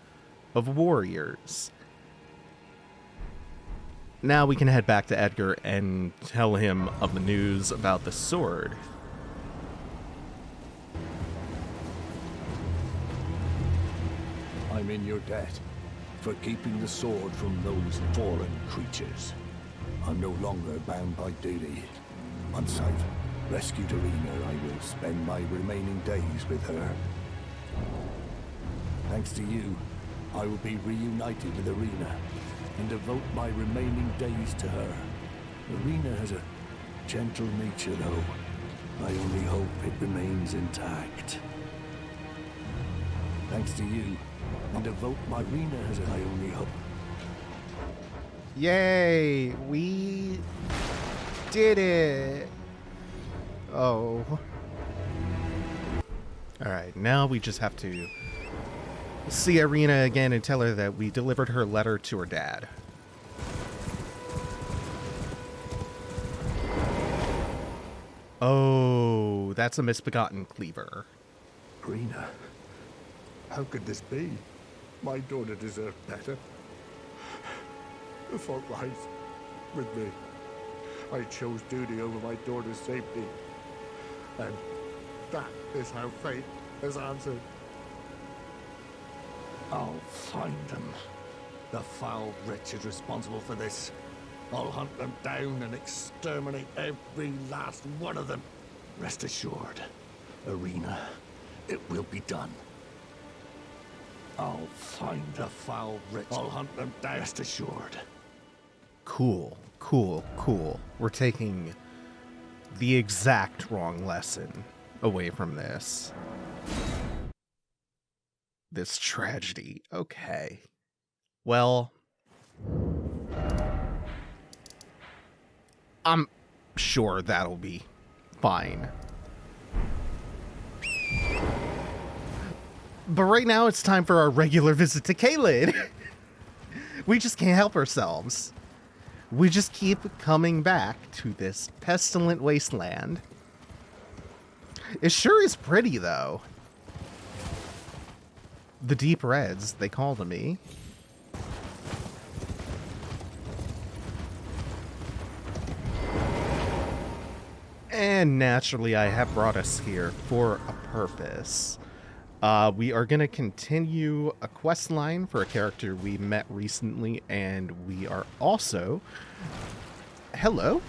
of warriors. Now we can head back to Edgar and tell him of the news about the sword. I'm in your debt for keeping the sword from those foreign creatures. I'm no longer bound by duty. Once I've rescued Irina, I will spend my remaining days with her. Thanks to you, I will be reunited with Irina and devote my remaining days to her. Irina has a gentle nature, though. I only hope it remains intact. Thanks to you, and devote my Irina as I only hope. Yay! We did it! Oh. Alright, now we just have to see Irina again and tell her that we delivered her letter to her dad. Oh, that's a misbegotten cleaver. Irina, how could this be? My daughter deserved better. The fault lies with me. I chose duty over my daughter's safety. And that is how fate has answered. I'll find them. The foul wretch is responsible for this. I'll hunt them down and exterminate every last one of them. Rest assured, Irina, it will be done. I'll find the foul wretch. I'll hunt them down. Rest assured. Cool, cool, cool. We're taking the exact wrong lesson away from this. This tragedy. Okay. Well, I'm sure that'll be fine. But right now it's time for our regular visit to Caelid. We just can't help ourselves. We just keep coming back to this pestilent wasteland. It sure is pretty, though. The deep reds, they call to me. And naturally, I have brought us here for a purpose. We are going to continue a quest line for a character we met recently, and we are also, hello,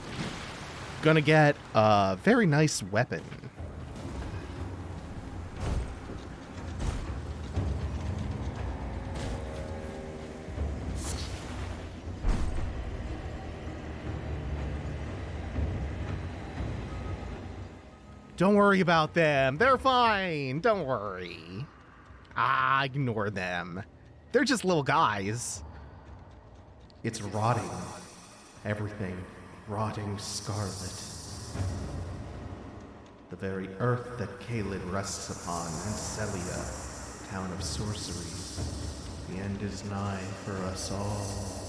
going to get a very nice weapon. Don't worry about them. They're fine. Don't worry. Ignore them. They're just little guys. It's rotting. Everything rotting scarlet. The very earth that Caelid rests upon, and Celia, town of sorcery. The end is nigh for us all.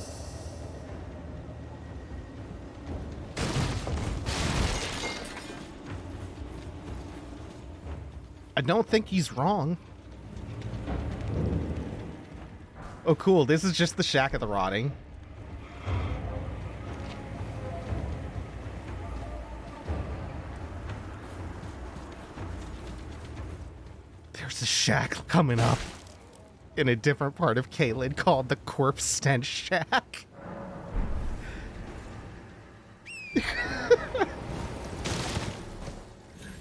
I don't think he's wrong. Oh, cool. This is just the Shack of the Rotting. There's a shack coming up in a different part of Caelid called the Corpse Stench Shack.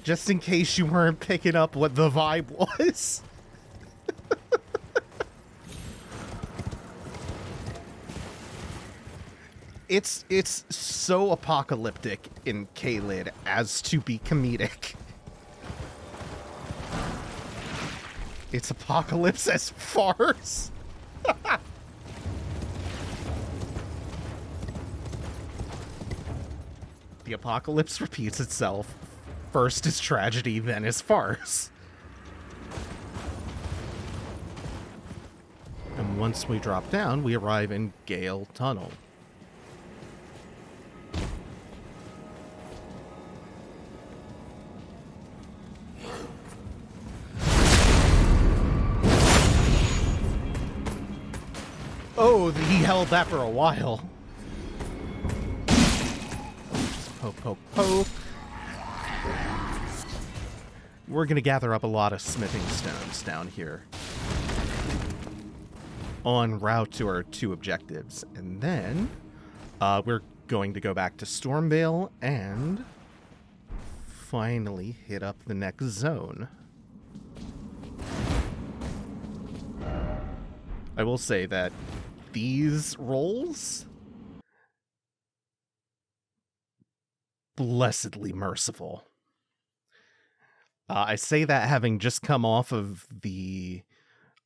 Just in case you weren't picking up what the vibe was. It's so apocalyptic in Caelid as to be comedic. It's apocalypse as farce. The apocalypse repeats itself. First is tragedy, then is farce. And once we drop down, we arrive in Gael Tunnel. Oh, he held that for a while. Poke, poke, poke. We're going to gather up a lot of smithing stones down here en route to our two objectives. And then we're going to go back to Stormveil and finally hit up the next zone. I will say that these rolls, blessedly merciful. I say that having just come off of the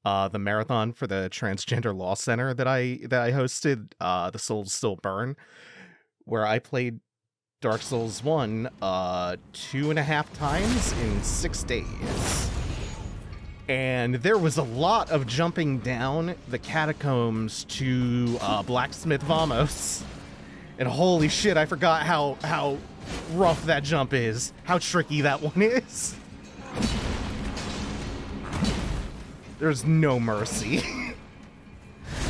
marathon for the Transgender Law Center that I hosted, The Souls Still Burn, where I played Dark Souls 1 2.5 times in 6 days. And there was a lot of jumping down the catacombs to Blacksmith Vamos. And holy shit, I forgot how rough that jump is. How tricky that one is. There's no mercy.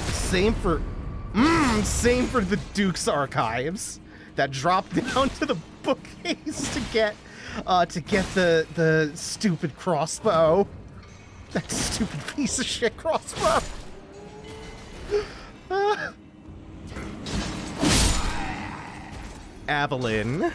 Same for the Duke's archives that drop down to the bookcase to get the stupid crossbow. That stupid piece of shit crossbow. Evelyn.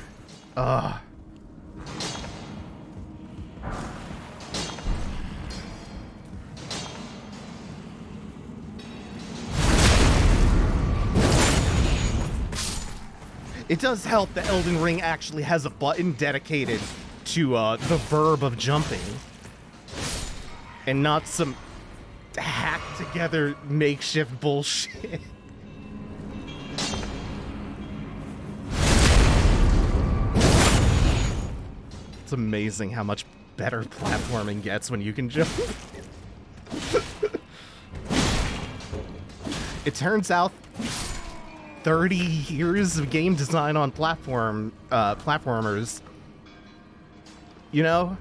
It does help that Elden Ring actually has a button dedicated to the verb of jumping. And not some hacked together makeshift bullshit. It's amazing how much better platforming gets when you can jump. It turns out 30 years of game design on platformers, you know,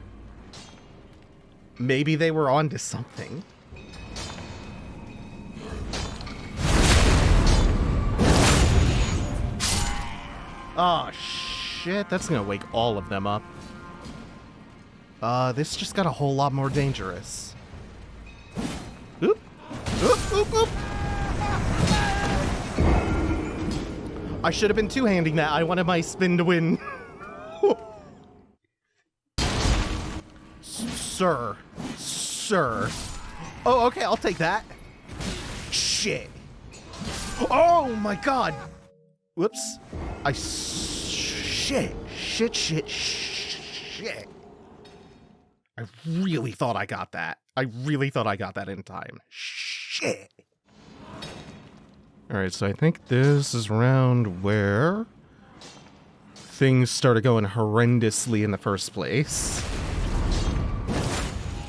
maybe they were onto something. Oh shit, that's gonna wake all of them up. This just got a whole lot more dangerous. Oop, oop, oop, oop. I should have been two-handing that. I wanted my spin to win. Sir. Oh, okay, I'll take that. Shit. Oh my god. Whoops. Shit. I really thought I got that. In time. Shit. Alright, so I think this is around where things started going horrendously in the first place.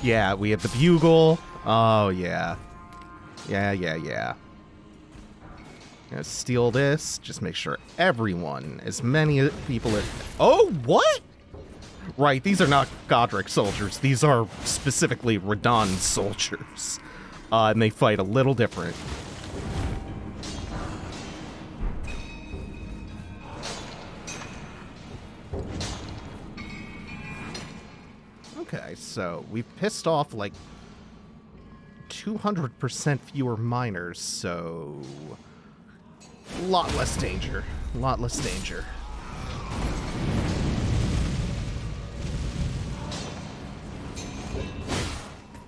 Yeah, we have the bugle. Oh, yeah. Yeah. Gonna steal this. Just make sure everyone, as many people as... Oh, what? Right, these are not Godric soldiers. These are specifically Radahn soldiers. And they fight a little different. Okay, so we've pissed off like 200% fewer miners, so a lot less danger.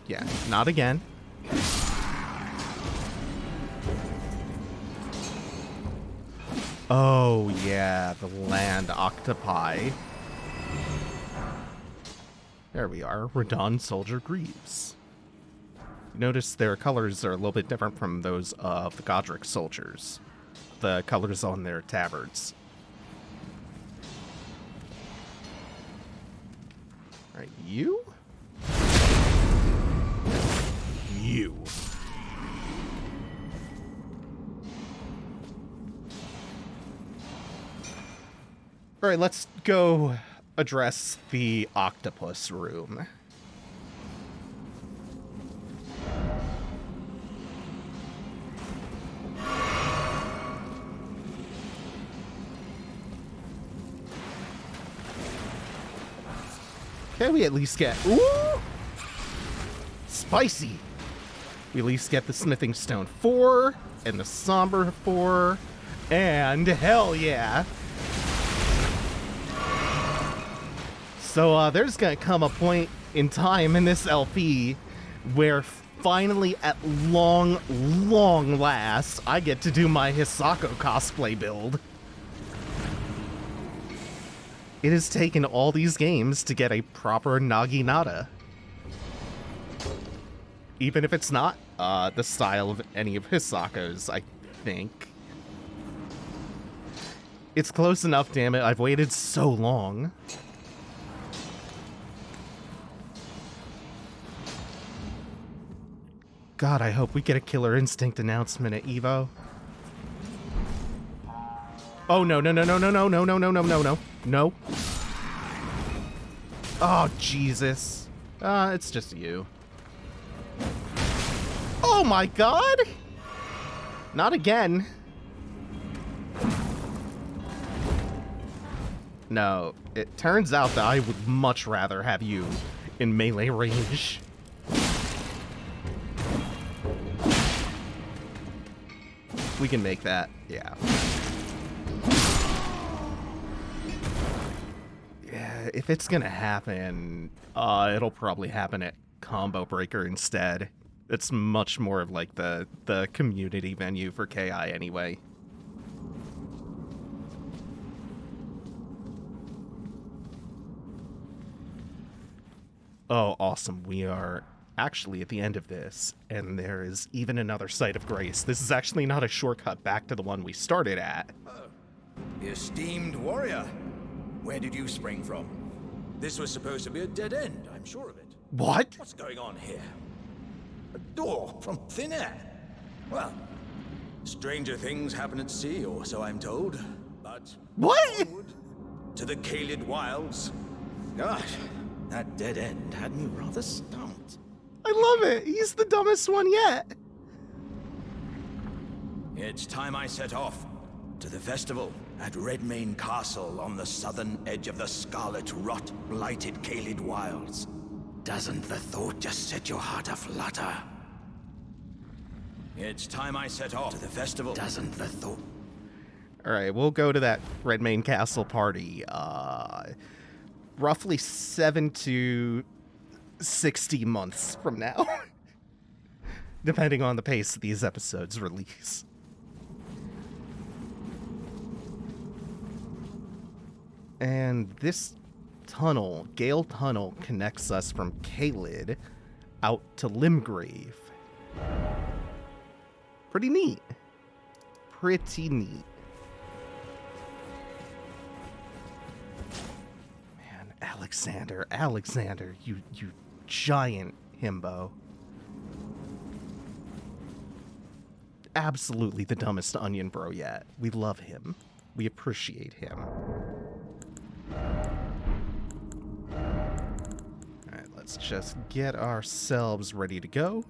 Yeah, not again. Oh yeah, the land octopi. There we are, Radahn Soldier Greaves. Notice their colors are a little bit different from those of the Godric soldiers. The colors on their tabards. Alright, you? You. Alright, let's go address the octopus room. Okay, we at least get... Ooh! Spicy! We at least get the Smithing Stone 4, and the Somber 4, and hell yeah! So there's gonna come a point in time in this LP where finally, at long last, I get to do my Hisako cosplay build. It has taken all these games to get a proper Naginata. Even if it's not the style of any of Hisako's, I think. It's close enough, damn it. I've waited so long. God, I hope we get a Killer Instinct announcement at EVO. Oh, no. No. Oh, Jesus. It's just you. Oh my god! Not again. No, it turns out that I would much rather have you in melee range. We can make that, yeah. Yeah, if it's gonna happen, it'll probably happen at Combo Breaker instead. It's much more of like the community venue for KI anyway. Oh, awesome. We are actually at the end of this, and there is even another site of grace. This is actually not a shortcut back to the one we started at. The esteemed warrior. Where did you spring from? This was supposed to be a dead end, I'm sure of it. What? What's going on here? A door from thin air. Well, stranger things happen at sea, or so I'm told. But What? onward to the Caelid wilds. Gosh, that dead end had me rather stumped. I love it. He's the dumbest one yet. It's time I set off to the festival at Redmane Castle on the southern edge of the scarlet rot-blighted Caelid wilds. Doesn't the thought just set your heart aflutter? It's time I set off to the festival. Doesn't the thought... All right, we'll go to that Redmane Castle party. Roughly 7 to 60 months from now, depending on the pace these episodes release. And this tunnel, Gael Tunnel, connects us from Caelid out to Limgrave. Pretty neat. Pretty neat. Man, Alexander, you giant himbo. Absolutely the dumbest onion bro yet. We love him. We appreciate him. Alright, let's just get ourselves ready to go.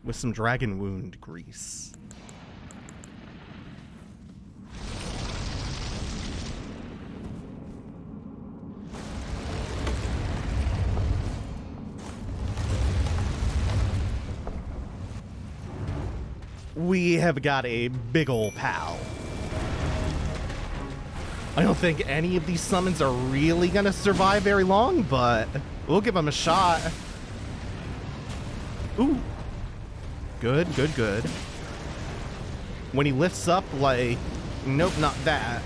With some dragon wound grease. We have got a big ol' pal. I don't think any of these summons are really gonna survive very long, but we'll give them a shot. Ooh. Good. When he lifts up, like... Nope, not that.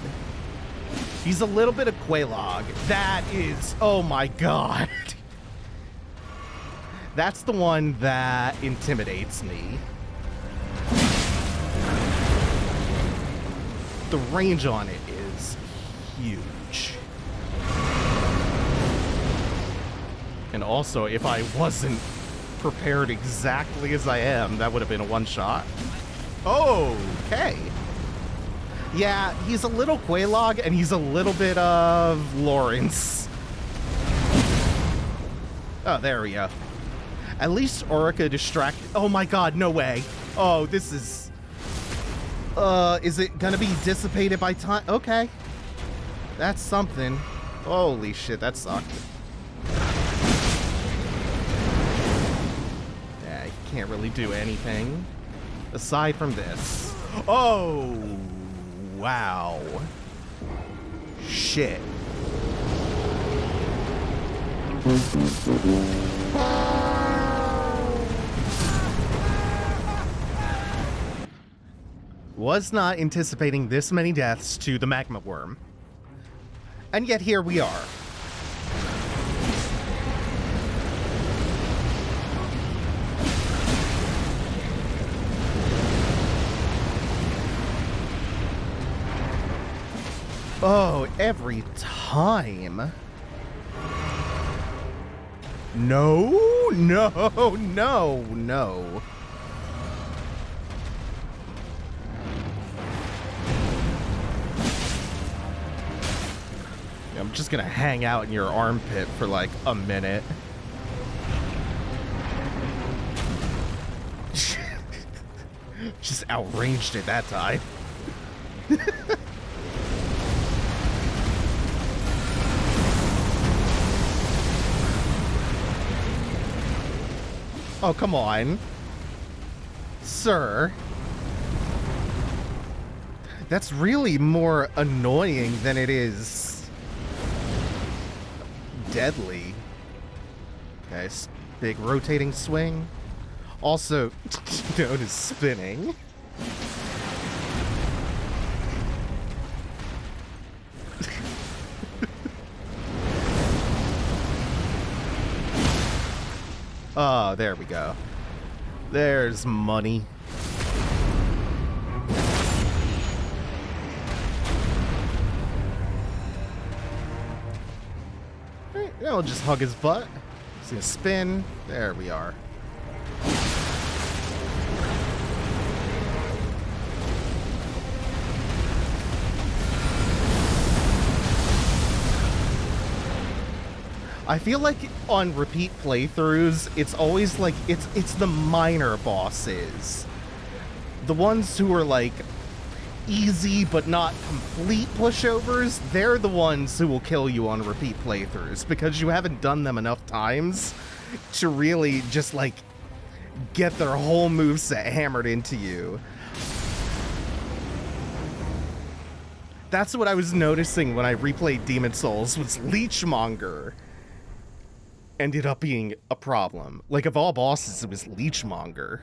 He's a little bit of Quelaag. That is... Oh my god. That's the one that intimidates me. The range on it is huge. And also, if I wasn't prepared exactly as I am, that would have been a one-shot. Okay. Yeah, he's a little Quelaag, and he's a little bit of Lawrence. Oh, there we go. At least Orica distracted... Oh my god, no way. Oh, this is... is it gonna be dissipated by time? Okay. That's something. Holy shit, that sucked. Yeah, he can't really do anything aside from this. Oh, wow. Shit. Was not anticipating this many deaths to the Magma Wyrm. And yet here we are. Oh, every time. No. I'm just gonna hang out in your armpit for like a minute. Just outranged it that time. Oh, come on. Sir. That's really more annoying than it is deadly. Okay, big rotating swing. Also known as spinning. Oh, there we go. There's money. Alright, now we'll just hug his butt. He's gonna spin. There we are. I feel like on repeat playthroughs, it's always like, it's the minor bosses. The ones who are like easy but not complete pushovers, they're the ones who will kill you on repeat playthroughs because you haven't done them enough times to really just like get their whole moveset hammered into you. That's what I was noticing when I replayed Demon Souls, was Leechmonger ended up being a problem. Like, of all bosses, it was Leechmonger.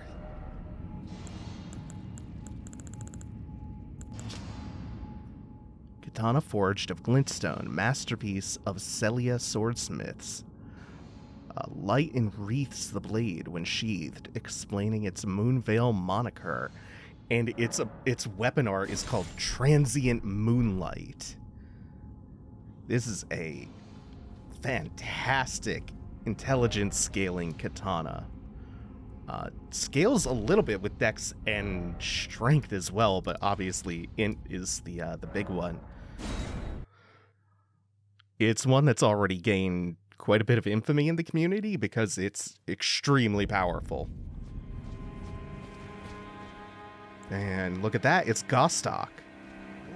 Katana forged of glintstone, masterpiece of Celia swordsmiths. Light enwreaths the blade when sheathed, explaining its Moonveil moniker. And its weapon art is called Transient Moonlight. This is a fantastic intelligence scaling katana. Scales a little bit with dex and strength as well, but obviously int is the big one. It's one that's already gained quite a bit of infamy in the community because it's extremely powerful. And look at that, it's Gostok.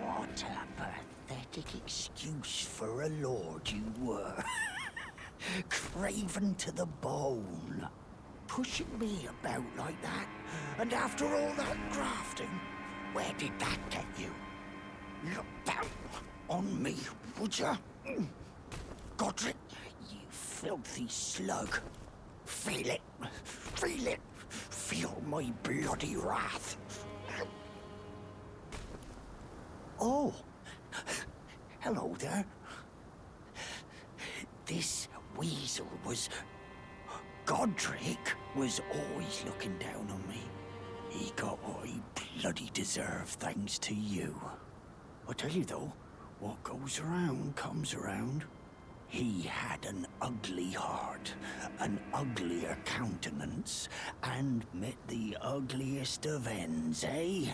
What a pathetic excuse for a lord you were. Craven to the bone. Pushing me about like that, and after all that grafting, where did that get you? Look down on me, would ya? Godric, you filthy slug. Feel it. Feel it. Feel my bloody wrath. Oh. Hello there. This weasel was... Godric was always looking down on me. He got what he bloody deserved thanks to you. I tell you though, what goes around comes around. He had an ugly heart, an uglier countenance, and met the ugliest of ends, eh?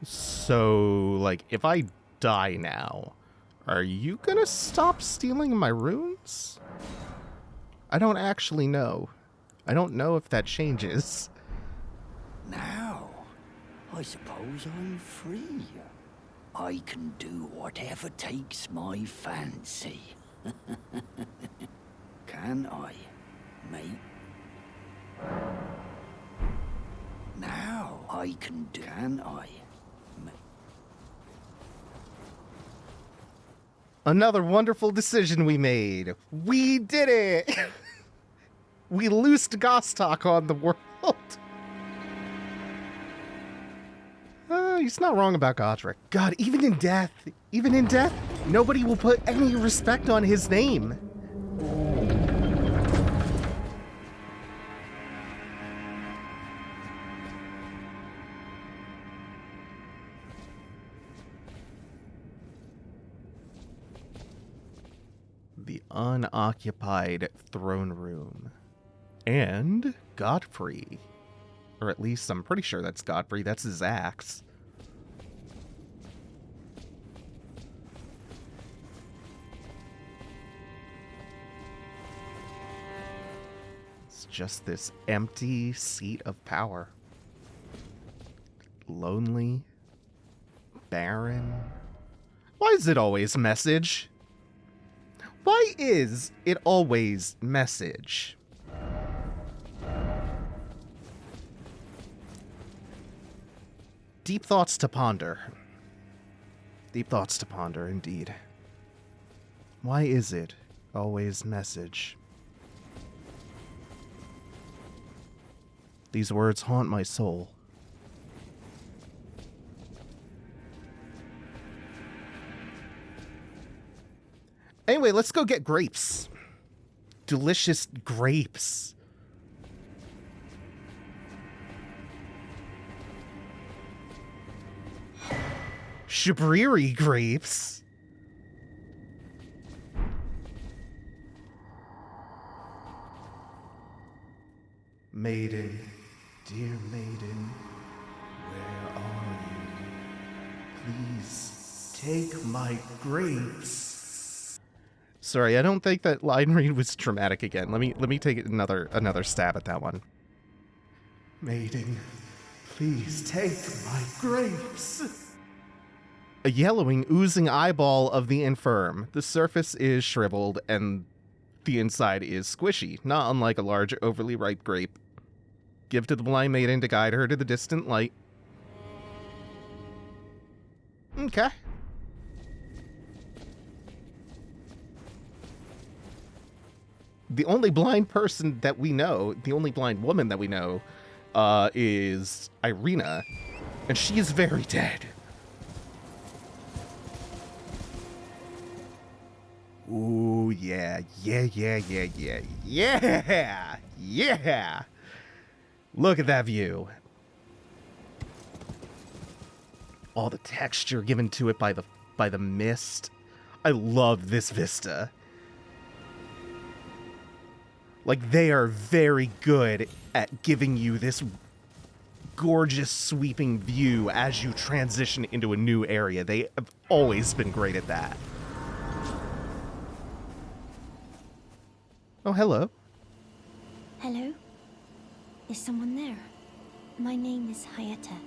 So, like, if I die now, are you gonna stop stealing my runes? I don't actually know. I don't know if that changes. Now, I suppose I'm free. I can do whatever takes my fancy. Can I, mate? Now, I can do... Can I, mate? Another wonderful decision we made. We did it! We loosed Gostok on the world. He's not wrong about Godric. God, even in death, nobody will put any respect on his name. The unoccupied throne room. And Godfrey. Or at least I'm pretty sure that's Godfrey. That's his axe. It's just this empty seat of power. Lonely. Barren. Why is it always message? Why is it always message? Deep thoughts to ponder. Deep thoughts to ponder, indeed. Why is it always message? These words haunt my soul. Anyway, let's go get grapes. Delicious grapes. Shabriri grapes. Maiden, dear maiden, where are you? Please take my grapes. Sorry, I don't think that line read was dramatic again. Let me take another stab at that one. Maiden, please take my grapes. A yellowing, oozing eyeball of the infirm. The surface is shriveled and the inside is squishy, not unlike a large, overly ripe grape. Give to the blind maiden to guide her to the distant light. Okay. The only blind person that we know, the only blind woman that we know, is Irina, and she is very dead. Ooh, yeah. Look at that view. All the texture given to it by the mist. I love this vista. Like, they are very good at giving you this gorgeous sweeping view as you transition into a new area. They have always been great at that. Oh, hello. Hello? Is someone there? My name is Hyetta,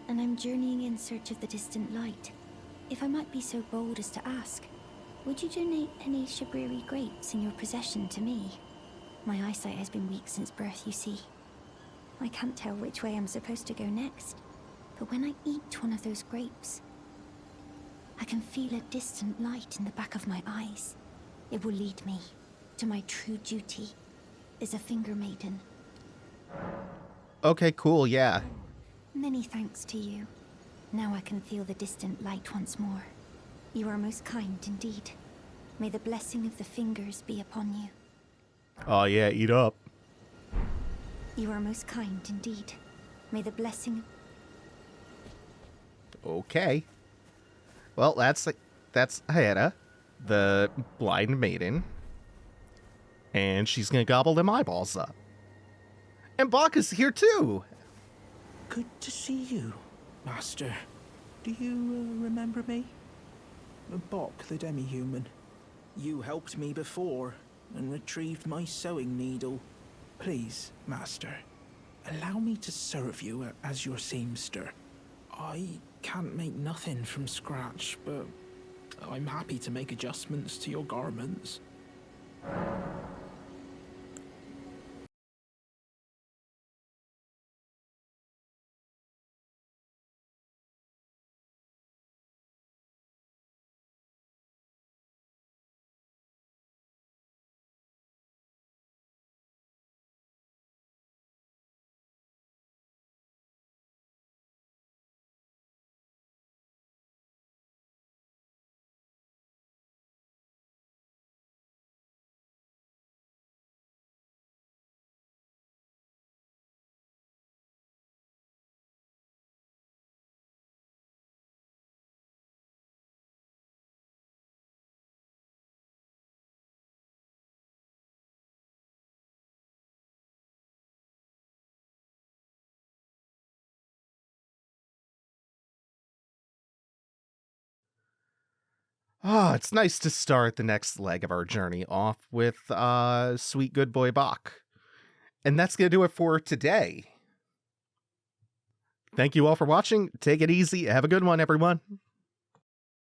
and I'm journeying in search of the distant light. If I might be so bold as to ask, would you donate any Shabriri grapes in your possession to me? My eyesight has been weak since birth, you see. I can't tell which way I'm supposed to go next, but when I eat one of those grapes, I can feel a distant light in the back of my eyes. It will lead me to my true duty as a finger maiden. Okay, cool, yeah. Many thanks to you. Now I can feel the distant light once more. You are most kind indeed. May the blessing of the fingers be upon you. Oh yeah, eat up. You are most kind indeed. May the blessing... Okay. Well, that's Hyetta, the blind maiden. And she's gonna gobble them eyeballs up. And Boc is here too! Good to see you, Master. Do you remember me? Boc, the demi-human. You helped me before and retrieved my sewing needle. Please, Master, allow me to serve you as your seamster. I can't make nothing from scratch, but I'm happy to make adjustments to your garments. It's nice to start the next leg of our journey off with sweet good boy Boc. And that's going to do it for today. Thank you all for watching. Take it easy. Have a good one, everyone.